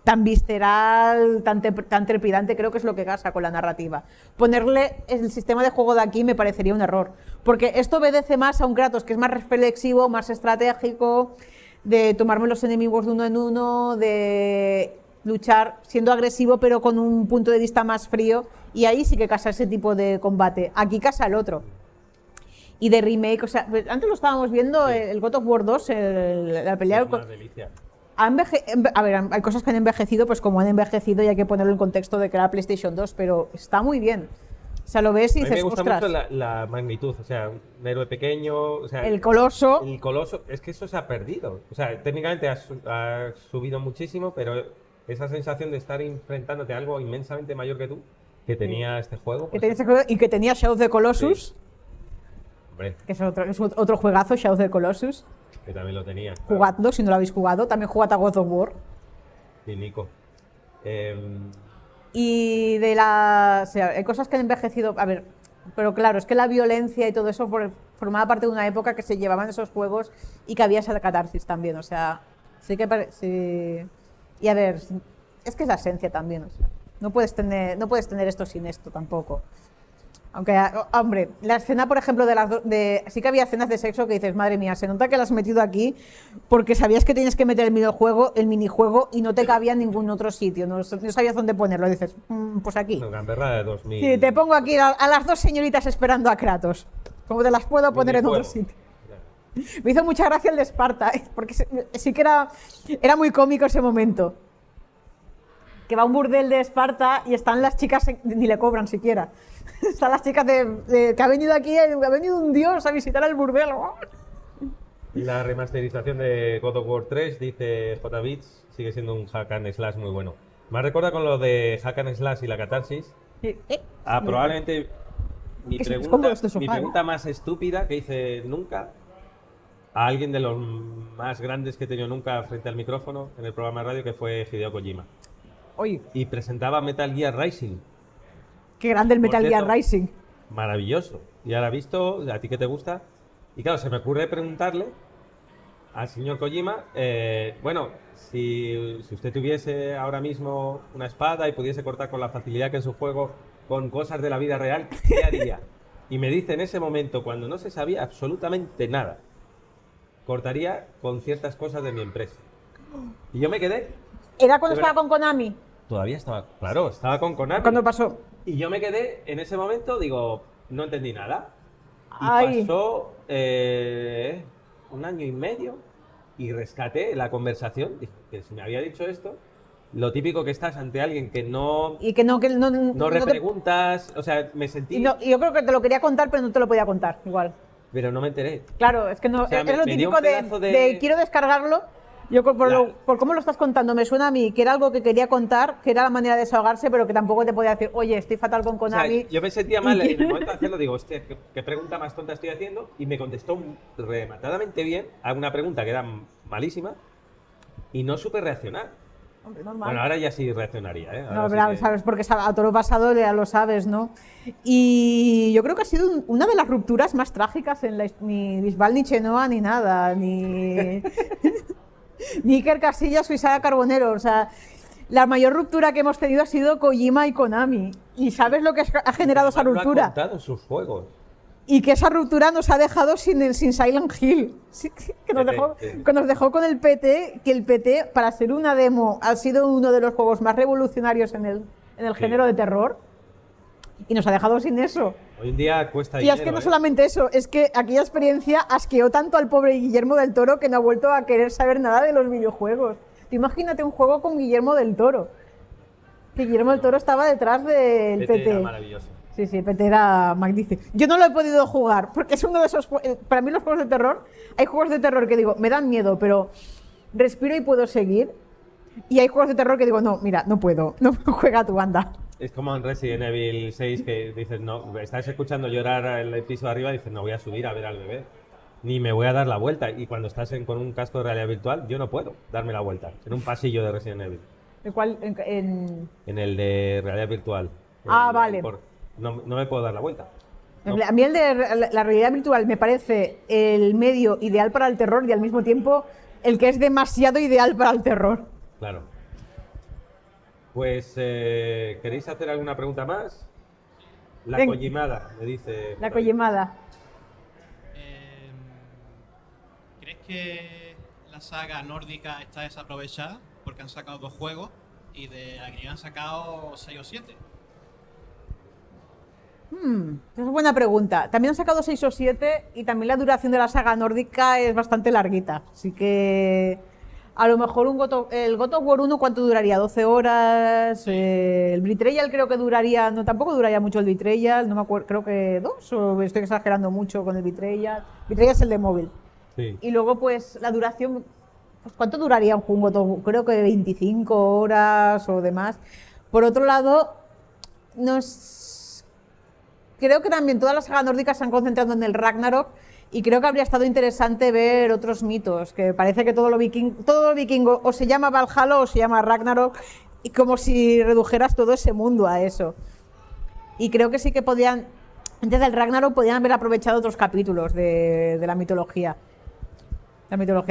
tan visceral, tan trepidante, creo que es lo que casa con la narrativa. Ponerle el sistema de juego de aquí me parecería un error, porque esto obedece más a un Kratos que es más reflexivo, más estratégico, de tomarme los enemigos de uno en uno, de luchar siendo agresivo pero con un punto de vista más frío, y ahí sí que casa ese tipo de combate. Aquí casa el otro. Y de remake, o sea, antes lo estábamos viendo, Sí. el God of War 2, la pelea... Es una delicia. A ver, hay cosas que han envejecido, pues como han envejecido y hay que ponerlo en contexto de que era PlayStation 2, pero está muy bien. O sea, lo ves y A mí dices, me gusta ostras, mucho la magnitud, o sea, un héroe pequeño, o sea, el coloso... el coloso, es que eso se ha perdido. O sea, técnicamente ha subido muchísimo, pero esa sensación de estar enfrentándote a algo inmensamente mayor que tú, que tenía este juego, que pues, tenía ese juego, y que tenía Shadow of the Colossus, hombre, que es otro juegazo, Shadow of the Colossus. que también lo tenía. claro. Jugadlo, si no lo habéis jugado, también jugad a God of War. Sí, Nico. Y o sea, hay cosas que han envejecido, a ver, pero claro, es que la violencia y todo eso formaba parte de una época que se llevaban esos juegos y que había esa catarsis también, o sea, sí que sí. Y a ver, es que es la esencia también, o sea, no puedes tener esto sin esto tampoco. Aunque, hombre, la escena, por ejemplo, sí que había escenas de sexo que dices, madre mía, se nota que la has metido aquí porque sabías que tienes que meter el minijuego y no te cabía en ningún otro sitio, no sabías dónde ponerlo, dices, pues aquí. No, Gamberra de 2000. Sí, te pongo aquí a las dos señoritas esperando a Kratos, como te las puedo poner en otro Minijuego. sitio. Me hizo mucha gracia el de Esparta, porque sí que era muy cómico ese momento. Que va a un burdel de Esparta y están las chicas, ni le cobran siquiera. Están las chicas que ha venido aquí, ha venido un dios a visitar el burdel. La remasterización de God of War 3, dice J-Bits, sigue siendo un hack and slash muy bueno. Me recuerda con lo de hack and slash y la catarsis. Probablemente mi Es como pregunta, los de sofá, mi ¿no? pregunta más estúpida que hice nunca a alguien de los más grandes que he tenido nunca frente al micrófono en el programa de radio, que fue Hideo Kojima. Oye, Y presentaba Metal Gear Rising. qué grande el Por Metal Gear cierto, Rising. Maravilloso. Y ahora visto, a ti que te gusta. Y claro, se me ocurre preguntarle al señor Kojima, bueno, si usted tuviese ahora mismo una espada y pudiese cortar con la facilidad que en su juego con cosas de la vida real, ¿qué haría? Y me dice en ese momento, cuando no se sabía absolutamente nada, cortaría con ciertas cosas de mi empresa. Y yo me quedé, ¿Era cuando de estaba verdad. con Konami? todavía estaba, claro, estaba con Konami. ¿Cuándo pasó? Y yo me quedé en ese momento, digo, no entendí nada. Y Ay. pasó un año y medio y rescaté la conversación. Dije que si me había dicho esto, lo típico que estás ante alguien que no Y que no te- repreguntas, o sea, me sentí, y yo creo que te lo quería contar, pero no te lo podía contar, igual. pero no me enteré. Claro, es que no, O sea, es lo me dio típico un pedazo de quiero descargarlo. Yo por cómo lo estás contando, me suena a mí que era algo que quería contar, que era la manera de desahogarse, pero que tampoco te podía decir, oye, estoy fatal con O sea, Konami. yo me sentía mal en el momento de hacerlo, digo, hostia, ¿qué pregunta más tonta estoy haciendo? Y me contestó rematadamente bien a una pregunta que era malísima y no supe reaccionar. Hombre, normal. Bueno, ahora ya sí reaccionaría, ¿eh? Ahora No, sí pero que- sabes, porque a todo lo pasado ya lo sabes, ¿no? Y yo creo que ha sido una de las rupturas más trágicas en ni Bisbal ni Chenoa ni nada, ni ni Iker Casillas o Isaac Carbonero, o sea, la mayor ruptura que hemos tenido ha sido Kojima y Konami. ¿Y sabes lo que ha generado esa Además, lo ha ruptura? contado en sus juegos. Y que esa ruptura nos ha dejado sin Silent Hill. Sí, que nos dejó con el PT, que el PT, para ser una demo, ha sido uno de los juegos más revolucionarios en el género de terror. y nos ha dejado sin eso. Hoy en día cuesta Y dinero, es que no ¿eh? solamente eso, es que aquella experiencia asqueó tanto al pobre Guillermo del Toro que no ha vuelto a querer saber nada de los videojuegos. Tú imagínate un juego con Guillermo del Toro. Que Guillermo del Toro estaba detrás del PT era PT. maravilloso. Sí, sí, PT era magnífico. Yo no lo he podido jugar, porque es uno de esos para mí los juegos de terror, hay juegos de terror que digo, me dan miedo, pero respiro y puedo seguir. Y hay juegos de terror que digo, no, mira, no puedo, no juega tu banda. Es como en Resident Evil 6 que dices, no, estás escuchando llorar el piso de arriba y dices, no voy a subir a ver al bebé, ni me voy a dar la vuelta. Y cuando estás con un casco de realidad virtual, yo no puedo darme la vuelta en un pasillo de Resident Evil. ¿El cual? En el de realidad virtual. Vale. No me puedo dar la vuelta. No. A mí el de la realidad virtual me parece el medio ideal para el terror y al mismo tiempo el que es demasiado ideal para el terror. Claro. Pues, ¿queréis hacer alguna pregunta más? La Venga. Kojimada, me dice. La Kojimada. ¿Crees que la saga nórdica está desaprovechada? Porque han sacado 2 juegos y de la que han sacado 6 o 7. Es una buena pregunta. También han sacado 6 o 7 y también la duración de la saga nórdica es bastante larguita. Así que a lo mejor el God of War 1, ¿cuánto duraría? 12 horas. El Betrayal creo que duraría, no, tampoco duraría mucho el Betrayal, no me acuerdo, creo que 2 o estoy exagerando mucho con el Betrayal. Betrayal es el de móvil. Sí. Y luego pues la duración, pues, ¿cuánto duraría un juego God of War? Creo que 25 horas o demás. Por otro lado, creo que también todas las sagas nórdicas se han concentrado en el Ragnarok y creo que habría estado interesante ver otros mitos, que parece que todo lo vikingo o se llama Valhalla o se llama Ragnarok, y como si redujeras todo ese mundo a eso. Y creo que sí que podían, antes del Ragnarok, podían haber aprovechado otros capítulos de la mitología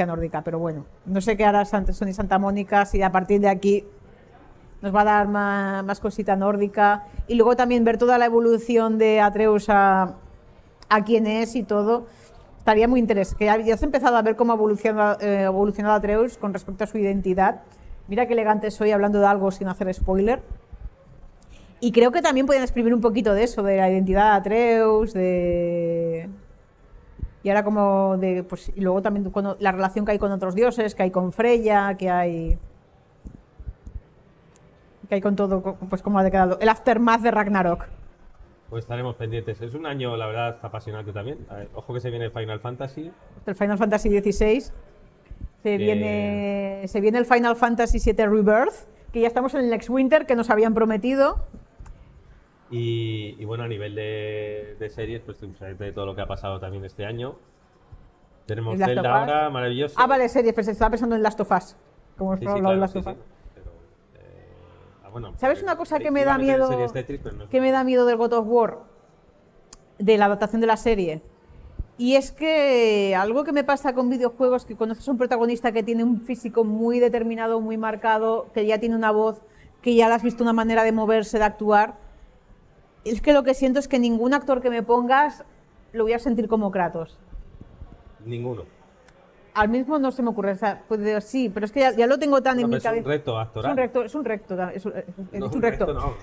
nórdica, pero bueno, no sé qué hará Sony Santa Mónica si a partir de aquí nos va a dar más cosita nórdica, y luego también ver toda la evolución de Atreus a quién es y todo. Estaría muy interesante. Ya has empezado a ver cómo ha evolucionado Atreus con respecto a su identidad. Mira qué elegante soy hablando de algo sin hacer spoiler. Y creo que también pueden exprimir un poquito de eso, de la identidad de Atreus, y ahora pues, y luego también la relación que hay con otros dioses, que hay con Freya, que hay con todo, pues cómo ha quedado el aftermath de Ragnarok. Pues estaremos pendientes. Es un año, la verdad, apasionante también. A ver, ojo que se viene el Final Fantasy. El Final Fantasy XVI. Se viene el Final Fantasy VII Rebirth, que ya estamos en el Next Winter, que nos habían prometido. Y bueno, a nivel de series, pues de todo lo que ha pasado también este año. Tenemos Last of Zelda Us. ahora, maravilloso. Vale, series, pues estaba pensando en Last of Us. Como hemos Sí, hablado de claro, Last sí, of Us. sí. Pero, bueno, ¿Sabes una cosa que me iba da a meter miedo? series Tetris, pero no. Que me da miedo del God of War, de la adaptación de la serie. Y es que algo que me pasa con videojuegos, que conoces a un protagonista que tiene un físico muy determinado, muy marcado, que ya tiene una voz, que ya le has visto una manera de moverse, de actuar, es que lo que siento es que ningún actor que me pongas lo voy a sentir como Kratos. Ninguno. Al mismo no se me ocurre, o sea, pues, sí, pero es que ya lo tengo tan Bueno, en mi pero es un cabeza. reto actoral. Es un recto. No, Es un recto. no.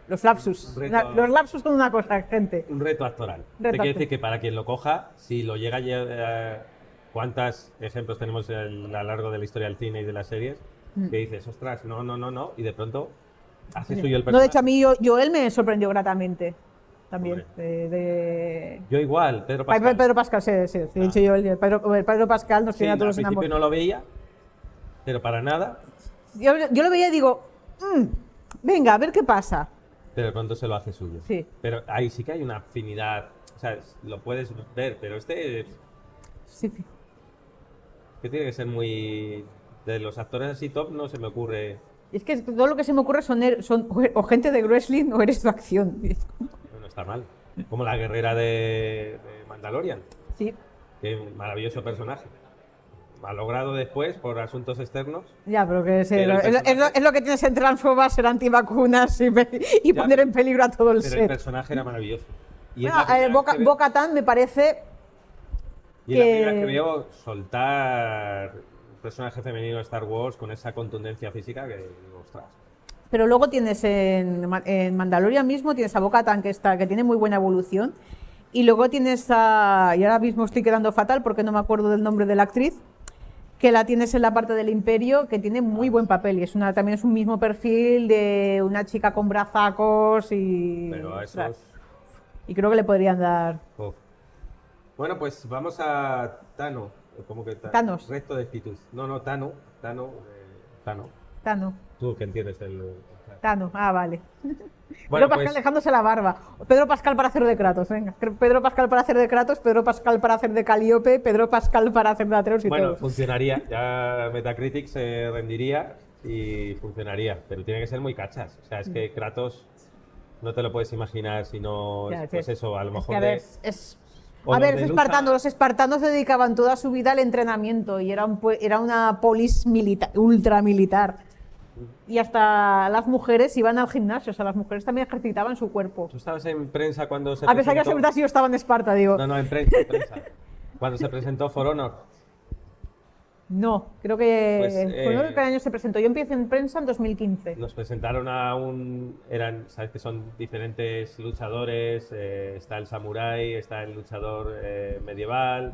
Los lapsus. Un reto. Los lapsus son una cosa, gente. Un reto actoral. Reto Te quiere actoral. decir que para quien lo coja, si lo llega a ¿cuántos ejemplos tenemos a lo largo de la historia del cine y de las series? Que dices, ostras, no, y de pronto hace suyo el personaje. No, de hecho, a mí Joel me sorprendió gratamente. También. Yo igual, Pedro Pascal. Pedro Pascal, sí. He dicho Joel. Pedro Pascal nos Sí, tiene a al todos principio enamorados. no lo veía, pero para nada. Yo lo veía y digo, venga, a ver qué pasa. Pero de pronto se lo hace suyo. Sí. Pero ahí sí que hay una afinidad. O sea, lo puedes ver, pero Sí. que tiene que ser muy... De los actores así top no se me ocurre... Es que todo lo que se me ocurre son o gente de wrestling o eres de acción. No está mal. Como la guerrera de Mandalorian. Sí. Qué maravilloso personaje. Malogrado después por asuntos externos. Ya, pero que Pero el personaje- es lo que tienes entre transfobas, ser antivacunas y Ya, poner en peligro a todo el Pero el set. personaje era maravilloso. Y Bueno, es la primera vez que veo- Bo-Katan me parece y es la primera que- vez que veo soltar un personaje femenino de Star Wars con esa contundencia física que digo, ostras. Pero luego tienes en Mandalorian mismo, tienes a Bo-Katan que tiene muy buena evolución. Y luego tienes y ahora mismo estoy quedando fatal porque no me acuerdo del nombre de la actriz, que la tienes en la parte del Imperio, que tiene muy buen papel. Y también es un mismo perfil de una chica con brazacos y... Pero a ostras, esos... y creo que le podrían dar... Uf. Bueno, pues vamos a Tano. ¿Cómo que Thanos. Resto de actitud. No, Tano. Tano. Tano. Tú que entiendes Tano, vale. Bueno, Pedro Pascal pues, dejándose la barba. Pedro Pascal para hacer de Kratos, venga. Pedro Pascal para hacer de Kratos, Pedro Pascal para hacer de Calíope, Pedro Pascal para hacer de Atreus y bueno, todo. funcionaría. Ya Metacritic se rendiría y funcionaría. Pero tiene que ser muy cachas. O sea, es que Kratos no te lo puedes imaginar si no... Ya, pues sí. eso, a lo Es mejor que, a ver, de... o a los ver, de los espartanos dedicaban toda su vida al entrenamiento y era una polis ultra militar. Y hasta las mujeres iban al gimnasio, o sea, las mujeres también ejercitaban su cuerpo. ¿Tú estabas en prensa cuando se A pesar que presentó? siempre yo estaba en Esparta, digo. No, en prensa. Cuando se presentó For Honor. No, creo que Pues, fue uno de qué año se presentó. Yo empecé en prensa en 2015. Nos presentaron sabes que son diferentes luchadores, está el samurái, está el luchador medieval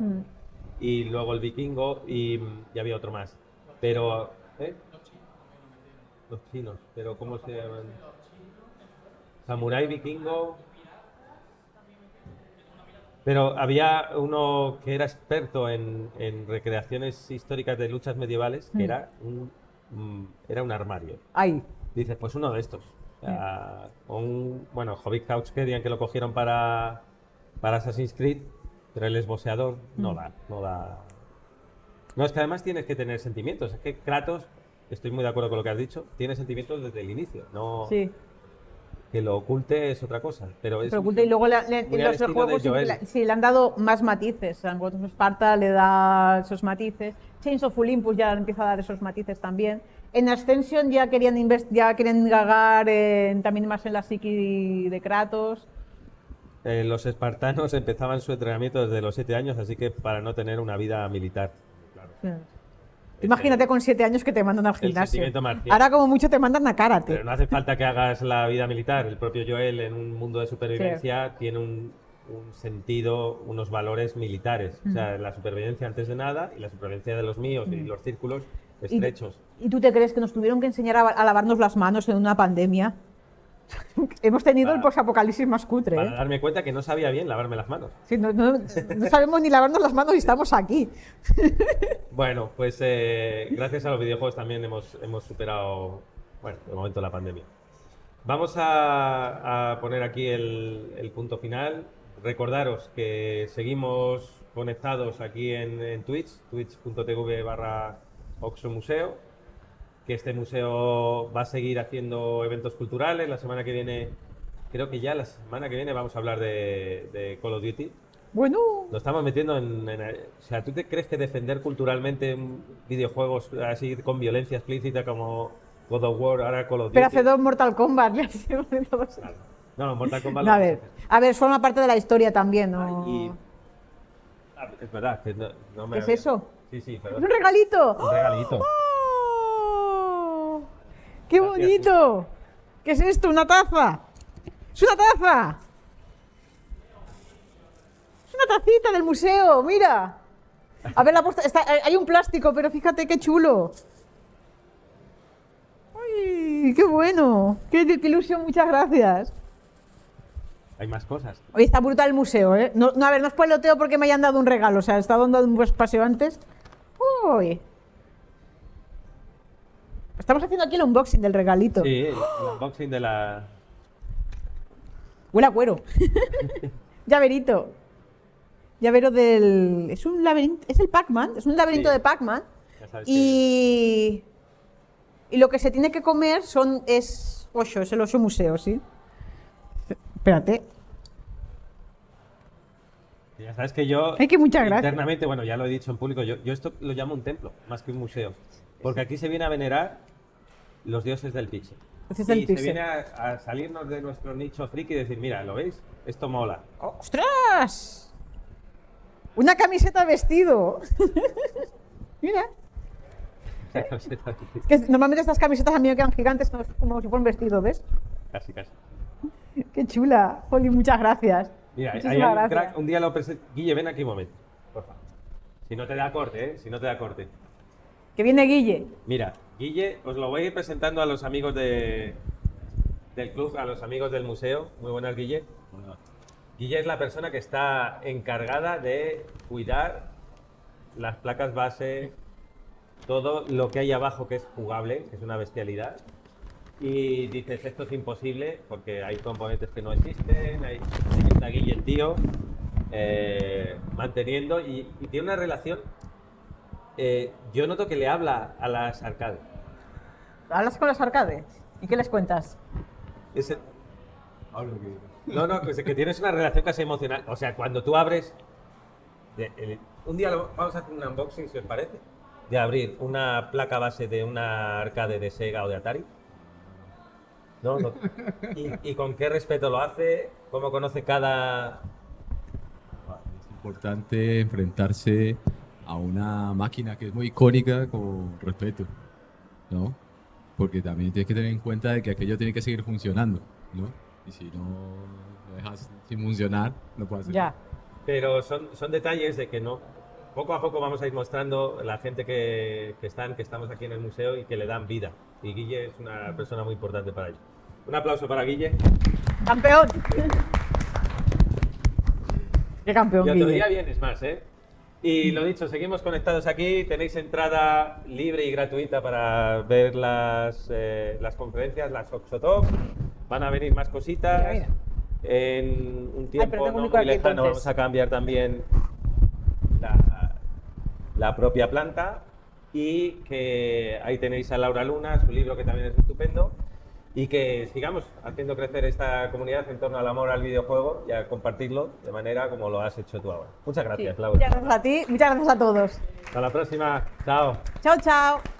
y luego el vikingo y había otro más. Pero, los chinos, pero ¿cómo se llaman? Samurái, vikingo. Pero había uno que era experto en recreaciones históricas de luchas medievales, que era un armario. Ahí. Dices, pues uno de estos. O sea, bueno, Hobbit Couch querían que lo cogieron para Assassin's Creed, pero el esboceador no da. No, es que además tienes que tener sentimientos. Es que Kratos, estoy muy de acuerdo con lo que has dicho, tiene sentimientos desde el inicio. No, Sí. que lo oculte es otra cosa. Pero es Y luego muy en al los estilo juegos de Joel. sí, le han dado más matices. En God of Sparta le da esos matices. Chains of Olympus ya empieza a dar esos matices también. En Ascension ya querían indagar también más en la psique de Kratos. Los espartanos empezaban su entrenamiento desde los 7 años, así que para no tener una vida militar. Sí. Imagínate con 7 años que te mandan al gimnasio. sentimiento marcial. Ahora como mucho te mandan a karate. Pero no hace falta que hagas la vida militar. El propio Joel en un mundo de supervivencia tiene un sentido, unos valores militares. O sea, la supervivencia antes de nada y la supervivencia de los míos y los círculos estrechos. ¿Y tú te crees que nos tuvieron que enseñar a lavarnos las manos en una pandemia? Hemos tenido el posapocalipsis más cutre. Para darme cuenta que no sabía bien lavarme las manos. Sí, no sabemos ni lavarnos las manos y estamos aquí. Bueno, pues gracias a los videojuegos también hemos superado, bueno, de momento la pandemia. Vamos a poner aquí el punto final. Recordaros que seguimos conectados aquí en Twitch, twitch.tv/OxoMuseo, que este museo va a seguir haciendo eventos culturales. La semana que viene, creo que ya la semana que viene vamos a hablar de Call of Duty. Bueno, Nos estamos metiendo o sea, ¿tú te crees que defender culturalmente videojuegos así con violencia explícita como God of War, ahora Call of Duty? pero hace 2 Mortal Kombat. Claro. No, Mortal Kombat No, a ver, forma parte de la historia también, ¿no? Es verdad, que no me ¿Qué es había- eso? Sí, ¡Es perdón. un regalito! Un regalito. ¡Oh! ¡Qué Gracias, bonito! ¿Qué es esto? ¿Una taza? ¡Es una taza! ¡Es una tacita del museo! ¡Mira! A ver, hay un plástico, pero fíjate qué chulo. ¡Ay, qué bueno! ¡Qué ilusión! Muchas gracias. Hay más cosas. Oye, está brutal el museo, ¿eh? No, a ver, no es peloteo porque me hayan dado un regalo, o sea, he estado dando un paseo antes. ¡Uy! Estamos haciendo aquí el unboxing del regalito. Sí, el unboxing de la... Huele a cuero. Llaverito. Llavero del... Es un laberinto... Es el Pac-Man. Es un laberinto Sí. de Pac-Man. Ya sabes Y lo que se tiene que comer es oso, es el oso museo, ¿sí? Espérate. Ya sabes que yo, Ay, que muchas gracias. internamente, bueno, ya lo he dicho en público, yo esto lo llamo un templo, más que un museo. Porque aquí se viene a venerar los dioses del pixel. Dioses del Y se pixel. viene a salirnos de nuestro nicho friki y decir, mira, ¿lo veis? Esto mola. ¡Ostras! Una camiseta vestido. Mira. La camiseta. Es que normalmente estas camisetas a mí me quedan gigantes, como si fuera un vestido, ¿ves? Casi, casi. Qué chula. Jolín, muchas gracias. Mira, hay Muchísimas un gracias. crack, un día lo presento. Guille, ven aquí un momento, por favor. Si no te da corte, ¿eh? Si no te da corte. Que viene Guille. Mira, Guille, os lo voy a ir presentando a los amigos del club, a los amigos del museo. Muy buenas, Guille. Guille es la persona que está encargada de cuidar las placas base, todo lo que hay abajo que es jugable, que es una bestialidad. Y dices, esto es imposible porque hay componentes que no existen, ahí está Guille, el tío, manteniendo y tiene una relación. Yo noto que le habla a las arcades. ¿Hablas con los arcades? ¿Y qué les cuentas? Ese- No, pues es que tienes una relación casi emocional. O sea, cuando tú abres. Un día vamos a hacer un unboxing, si os parece, de abrir una placa base de una arcade de Sega o de Atari. No. ¿Y con qué respeto lo hace? ¿Cómo conoce cada.? Es importante enfrentarse a una máquina que es muy icónica con respeto, ¿no? Porque también tienes que tener en cuenta de que aquello tiene que seguir funcionando, ¿no? Y si no lo dejas sin funcionar, no puedes hacer. Ya. Pero son detalles de que no. Poco a poco vamos a ir mostrando la gente que estamos aquí en el museo y que le dan vida. Y Guille es una persona muy importante para ello. Un aplauso para Guille. ¡Campeón! ¡Qué campeón, Y otro día Guille! vienes más, ¿eh? Y lo dicho, seguimos conectados aquí. Tenéis entrada libre y gratuita para ver las conferencias, las Oxotalk. Van a venir más cositas. Mira. En un pero tiempo tengo no un micro muy aquí, lejano entonces. vamos a cambiar también la propia planta. Y que ahí tenéis a Laura Luna, su libro que también es estupendo. Y que sigamos haciendo crecer esta comunidad en torno al amor al videojuego y a compartirlo de manera como lo has hecho tú ahora. Muchas gracias, Laura. Muchas gracias a ti, muchas gracias a todos. Hasta la próxima. Chao. Chao, chao.